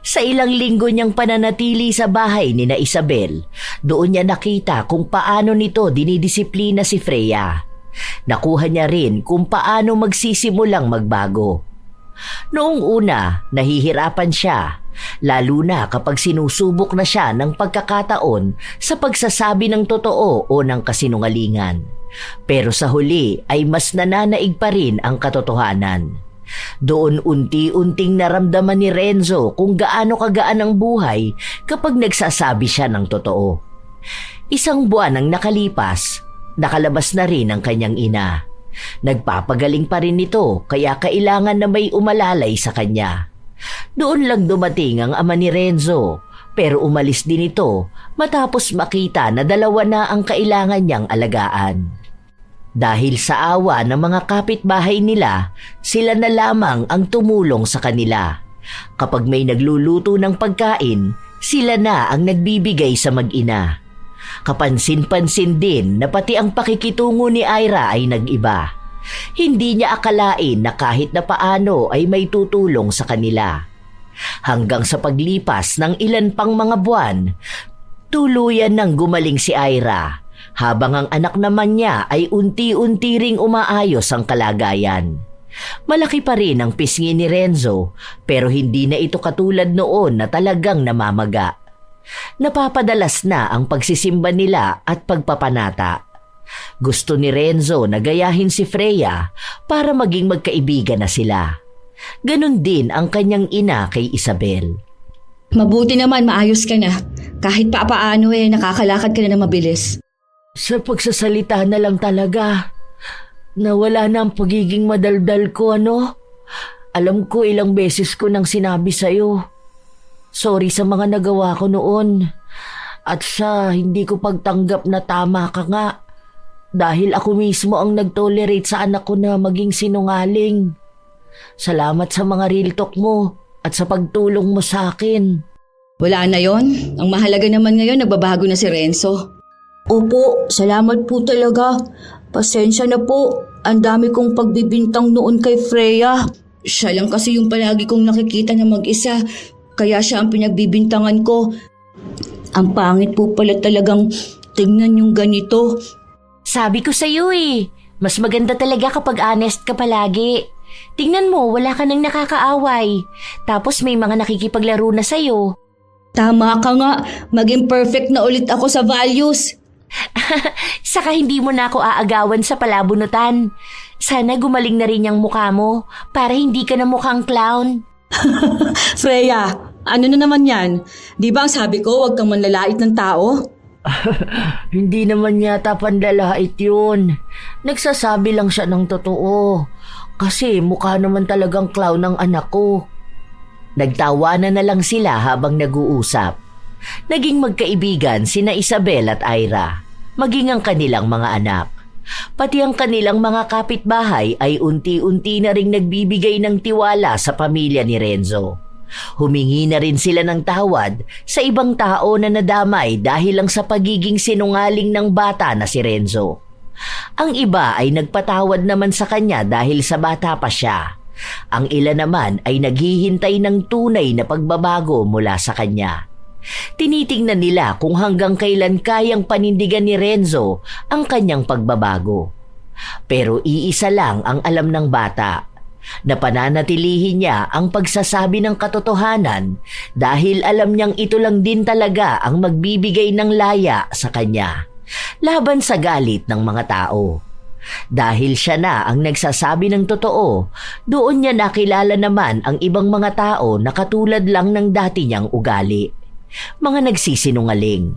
A: Sa ilang linggo niyang pananatili sa bahay ni na Isabel, doon niya nakita kung paano nito dinidisiplina si Freya. Nakuha niya rin kung paano magsisimulang magbago. Noong una, nahihirapan siya, lalo na kapag sinusubok na siya ng pagkakataon sa pagsasabi ng totoo o ng kasinungalingan. Pero sa huli ay mas nananaig pa rin ang katotohanan. Doon unti-unting naramdaman ni Renzo kung gaano kagaan ang buhay kapag nagsasabi siya ng totoo. Isang buwan ang nakalipas, nakalabas na rin ang kanyang ina. Nagpapagaling pa rin ito kaya kailangan na may umalalay sa kanya. Doon lang dumating ang ama ni Renzo pero umalis din ito matapos makita na dalawa na ang kailangan niyang alagaan. Dahil sa awa ng mga kapitbahay nila, sila na lamang ang tumulong sa kanila. Kapag may nagluluto ng pagkain, sila na ang nagbibigay sa mag-ina. Kapansin-pansin din na pati ang pakikitungo ni Ira ay nag-iba. Hindi niya akalain na kahit na paano ay may tutulong sa kanila. Hanggang sa paglipas ng ilan pang mga buwan, tuluyan nang gumaling si Ira, habang ang anak naman niya ay unti-unti ring umaayos ang kalagayan. Malaki pa rin ang pisngi ni Renzo pero hindi na ito katulad noon na talagang namamaga. Napapadalas na ang pagsisimba nila at pagpapanata. Gusto ni Renzo na gayahin si Freya para maging magkaibigan na sila. Ganon din ang kanyang ina kay Isabel.
B: Mabuti naman maayos ka na. Kahit papaano nakakalakad ka na mabilis.
A: Sa pagsasalita na lang talaga. Nawala na ang pagiging madaldal ko, ano? Alam ko ilang beses ko nang sinabi sa'yo. Sorry sa mga nagawa ko noon. At sa hindi ko pagtanggap na tama ka nga. Dahil ako mismo ang nag-tolerate sa anak ko na maging sinungaling. Salamat sa mga real talk mo at sa pagtulong mo sa akin.
B: Wala na yon. Ang mahalaga naman ngayon, nagbabago na si Renzo. Opo, salamat po talaga. Pasensya na po. Ang dami kong pagbibintang noon kay Freya. Siya lang kasi yung palagi kong nakikita na mag-isa. Kaya siya ang pinagbibintangan ko. Ang pangit po pala talagang tingnan yung ganito.
C: Sabi ko sa'yo mas maganda talaga kapag honest ka palagi. Tingnan mo, wala ka nang nakakaaway. Tapos may mga nakikipaglaro na sa'yo.
B: Tama ka nga, maging perfect na ulit ako sa values.
C: Saka hindi mo na ako aagawan sa palabunutan. Sana gumaling na rin yung mukha mo para hindi ka na mukhang clown.
B: Freya, ano na naman yan? Di ba ang sabi ko huwag kang manlalait ng tao?
A: Hindi naman yata pandalait yun. Nagsasabi lang siya ng totoo. Kasi mukha naman talagang clown ang anak ko. Nagtawanan na lang sila habang nag-uusap. Naging magkaibigan sina Isabel at Ira, maging ang kanilang mga anak. Pati ang kanilang mga kapitbahay ay unti-unti na ring nagbibigay ng tiwala sa pamilya ni Renzo. Humingi na rin sila ng tawad sa ibang tao na nadamay dahil lang sa pagiging sinungaling ng bata na si Renzo. Ang iba ay nagpatawad naman sa kanya dahil sa bata pa siya. Ang ilan naman ay naghihintay ng tunay na pagbabago mula sa kanya. Tinitingnan nila kung hanggang kailan kayang panindigan ni Renzo ang kanyang pagbabago. Pero iisa lang ang alam ng bata, na pananatilihin niya ang pagsasabi ng katotohanan dahil alam niyang ito lang din talaga ang magbibigay ng laya sa kanya laban sa galit ng mga tao. Dahil siya na ang nagsasabi ng totoo, doon niya nakilala naman ang ibang mga tao na katulad lang ng dati niyang ugali. Mga nagsisinungaling.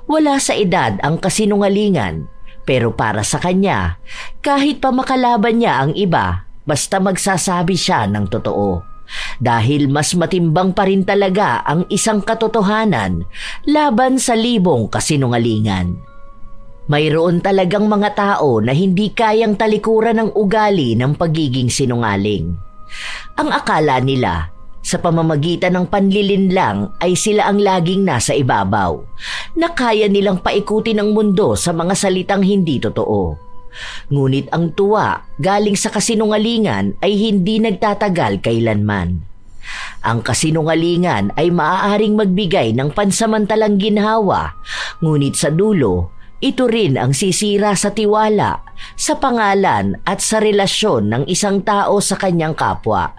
A: Wala sa edad ang kasinungalingan, pero para sa kanya, kahit pa makalaban niya ang iba, basta magsasabi siya ng totoo. Dahil mas matimbang pa rin talaga ang isang katotohanan laban sa libong kasinungalingan. Mayroon talagang mga tao na hindi kayang talikuran ng ugali ng pagiging sinungaling. Ang akala nila, sa pamamagitan ng panlilinlang ay sila ang laging nasa ibabaw, na kaya nilang paikutin ang mundo sa mga salitang hindi totoo. Ngunit ang tuwa galing sa kasinungalingan ay hindi nagtatagal kailanman. Ang kasinungalingan ay maaaring magbigay ng pansamantalang ginhawa, ngunit sa dulo, ito rin ang sisira sa tiwala, sa pangalan at sa relasyon ng isang tao sa kanyang kapwa.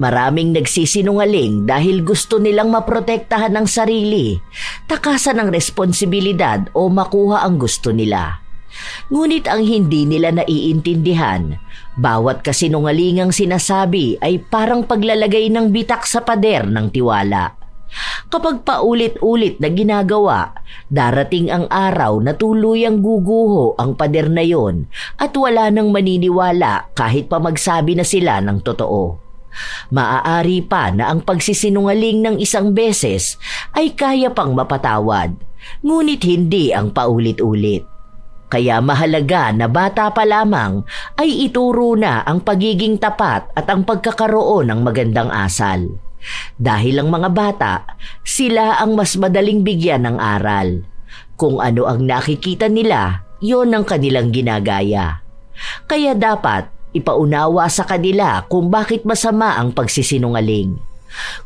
A: Maraming nagsisinungaling dahil gusto nilang maprotektahan ang sarili, takasan ang responsibilidad o makuha ang gusto nila. Ngunit ang hindi nila naiintindihan, bawat kasinungalingang sinasabi ay parang paglalagay ng bitak sa pader ng tiwala. Kapag paulit-ulit na ginagawa, darating ang araw na tuluyang guguho ang pader na yon at wala nang maniniwala kahit pa magsabi na sila ng totoo. Maaari pa na ang pagsisinungaling ng isang beses ay kaya pang mapatawad, ngunit hindi ang paulit-ulit. Kaya mahalaga na bata pa lamang ay ituro na ang pagiging tapat at ang pagkakaroon ng magandang asal. Dahil ang mga bata, sila ang mas madaling bigyan ng aral. Kung ano ang nakikita nila, yon ang kanilang ginagaya. Kaya dapat ipaunawa sa kanila kung bakit masama ang pagsisinungaling.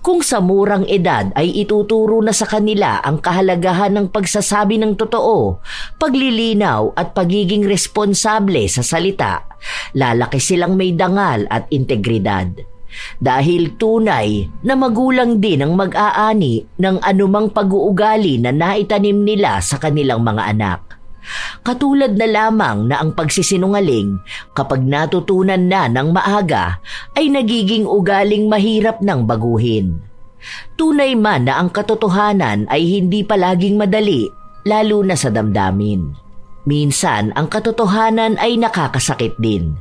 A: Kung sa murang edad ay ituturo na sa kanila ang kahalagahan ng pagsasabi ng totoo, paglilinaw at pagiging responsable sa salita, lalaki silang may dangal at integridad. Dahil tunay na magulang din ang mag-aani ng anumang pag-uugali na naitanim nila sa kanilang mga anak. Katulad na lamang na ang pagsisinungaling, kapag natutunan na ng maaga, ay nagiging ugaling mahirap ng baguhin. Tunay man na ang katotohanan ay hindi palaging madali, lalo na sa damdamin. Minsan, ang katotohanan ay nakakasakit din.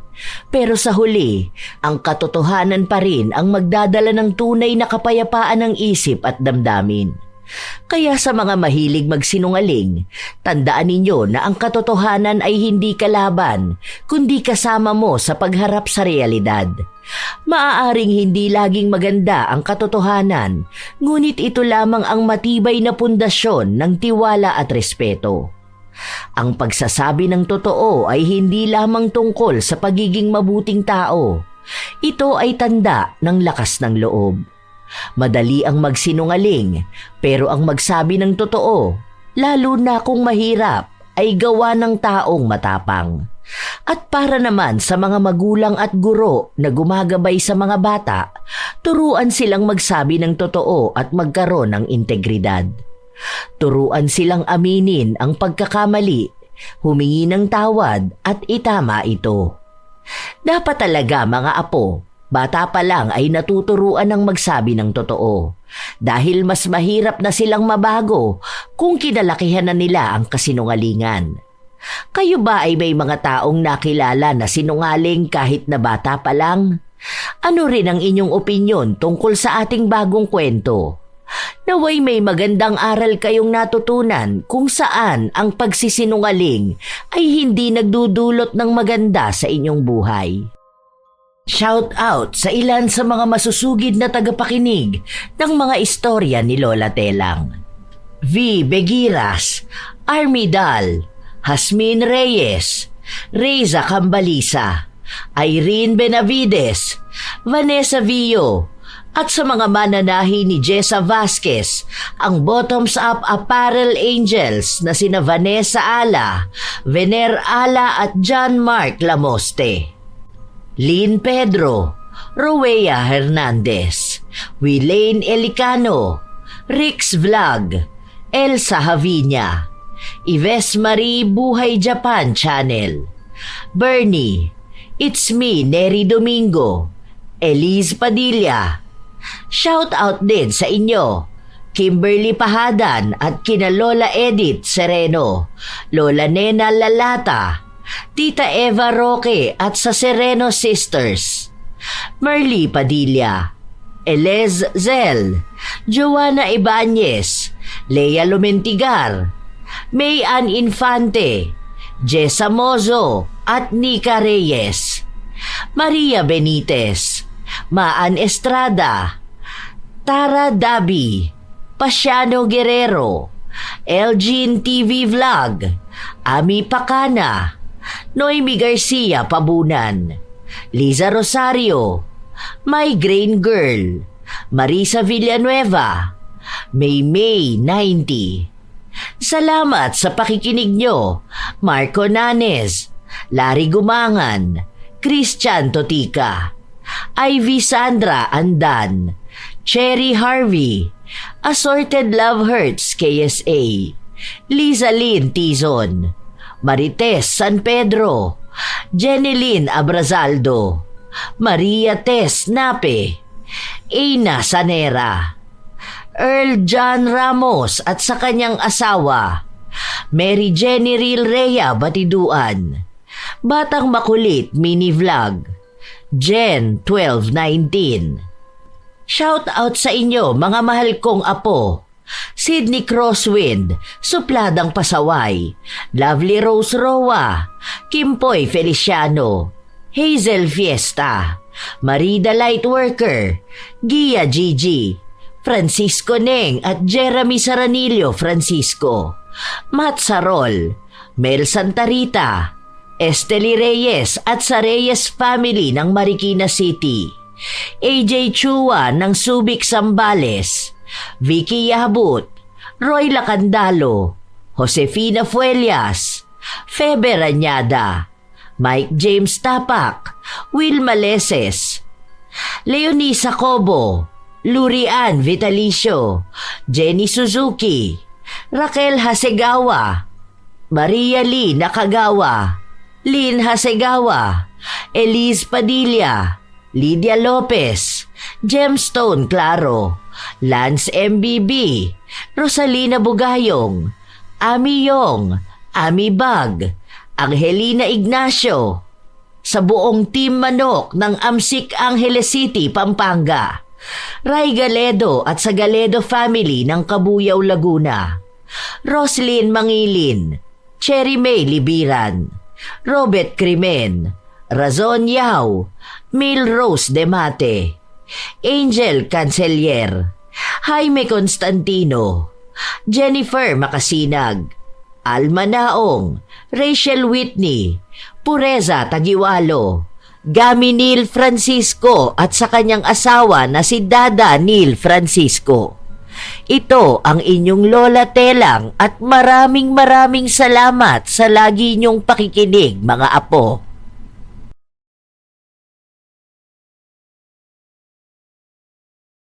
A: Pero sa huli, ang katotohanan pa rin ang magdadala ng tunay na kapayapaan ng isip at damdamin. Kaya sa mga mahilig magsinungaling, tandaan ninyo na ang katotohanan ay hindi kalaban, kundi kasama mo sa pagharap sa realidad. Maaaring hindi laging maganda ang katotohanan, ngunit ito lamang ang matibay na pundasyon ng tiwala at respeto. Ang pagsasabi ng totoo ay hindi lamang tungkol sa pagiging mabuting tao. Ito ay tanda ng lakas ng loob. Madali ang magsinungaling, pero ang magsabi ng totoo, lalo na kung mahirap, ay gawa ng taong matapang. At para naman sa mga magulang at guro na gumagabay sa mga bata, turuan silang magsabi ng totoo at magkaroon ng integridad. Turuan silang aminin ang pagkakamali, humingi ng tawad at itama ito. Dapat talaga mga apo, bata pa lang ay natuturuan ng magsabi ng totoo dahil mas mahirap na silang mabago kung kinalakihan na nila ang kasinungalingan. Kayo ba ay may mga taong nakilala na sinungaling kahit na bata pa lang? Ano rin ang inyong opinyon tungkol sa ating bagong kwento? Naway may magandang aral kayong natutunan kung saan ang pagsisinungaling ay hindi nagdudulot ng maganda sa inyong buhay. Shout out sa ilan sa mga masusugid na tagapakinig ng mga istorya ni Lola Telang. V. Begiras, Army Dal, Hasmin Reyes, Reza Cambalisa, Irene Benavides, Vanessa Vio, at sa mga mananahi ni Jessa Vasquez, ang Bottoms Up Apparel Angels na sina Vanessa Ala, Vener Ala at John Mark Lamoste. Lynn Pedro, Rowea Hernandez, Wilaine Elicano, Rix Vlog, Elsa Havinya, Ives Marie Buhay Japan Channel, Bernie, It's Me Neri Domingo, Elise Padilla. Shout out din sa inyo, Kimberly Pahadan at kina Lola Edith Sereno, Lola Nena Lalata, Tita Eva Roque at sa Sereno Sisters, Merly Padilla, Elez Zel, Joanna Ibanez, Lea Lumentigar, May Ann Infante, Jessa Mozo at Nika Reyes, Maria Benitez, Maan Estrada, Tara Dabi, Pasiano Guerrero, Elgin TV Vlog, Ami Pacana, Noemi Garcia Pabunan, Liza Rosario, Migraine Girl, Marisa Villanueva, May 90. Salamat sa pakikinig nyo, Marco Nanes, Larry Gumangan, Christian Totika, Ivy Sandra Andan, Cherry Harvey, Assorted Love Hurts KSA, Liza Lynn Tizon, Marites San Pedro, Jeneline Abrazaldo, Maria Tess Nape, Ina Sanera, Earl John Ramos at sa kanyang asawa, Mary Jenny Ril Rhea Batiduan, Batang Makulit Mini Vlog, Jen 1219. Shout out sa inyo mga mahal kong apo, Sydney Crosswind, Supladang Pasaway, Lovely Rose Roa, Kimpoy Feliciano, Hazel Fiesta, Marida Lightworker, Gia Gigi, Francisco Neng at Jeremy Saranillo Francisco, Matt Sarol, Mel Santarita, Esteli Reyes at sa Reyes family ng Marikina City, AJ Chua ng Subic Zambales, Vicky Yabut, Roy Lacandalo, Josefina Fuelias, Febe Rañada, Mike James Tapak, Will Maleses, Leonisa Cobo, Lurian Vitalicio, Jenny Suzuki, Raquel Hasegawa, Maria Lee Nakagawa, Lynn Hasegawa, Elise Padilla, Lydia Lopez, Gemstone Claro, Lance MBB, Rosalina Bugayong, Ami Yong, Ami Bag, Angelina Ignacio, sa buong Team Manok ng Amsik Angeles City, Pampanga, Ray Galedo at sa Galedo family ng Kabuyaw, Laguna, Roslyn Mangilin, Cherry May Libiran, Robert Crimen, Razon Yao, Mil Rose Demate, Angel Cancelier, Jaime Constantino, Jennifer Makasinag, Alma Naong, Rachel Whitney, Pureza Tagiwalo, Gami Neil Francisco at sa kanyang asawa na si Dada Neil Francisco. Ito ang inyong Lola Telang at maraming salamat sa lagi niyong pakikinig mga apo.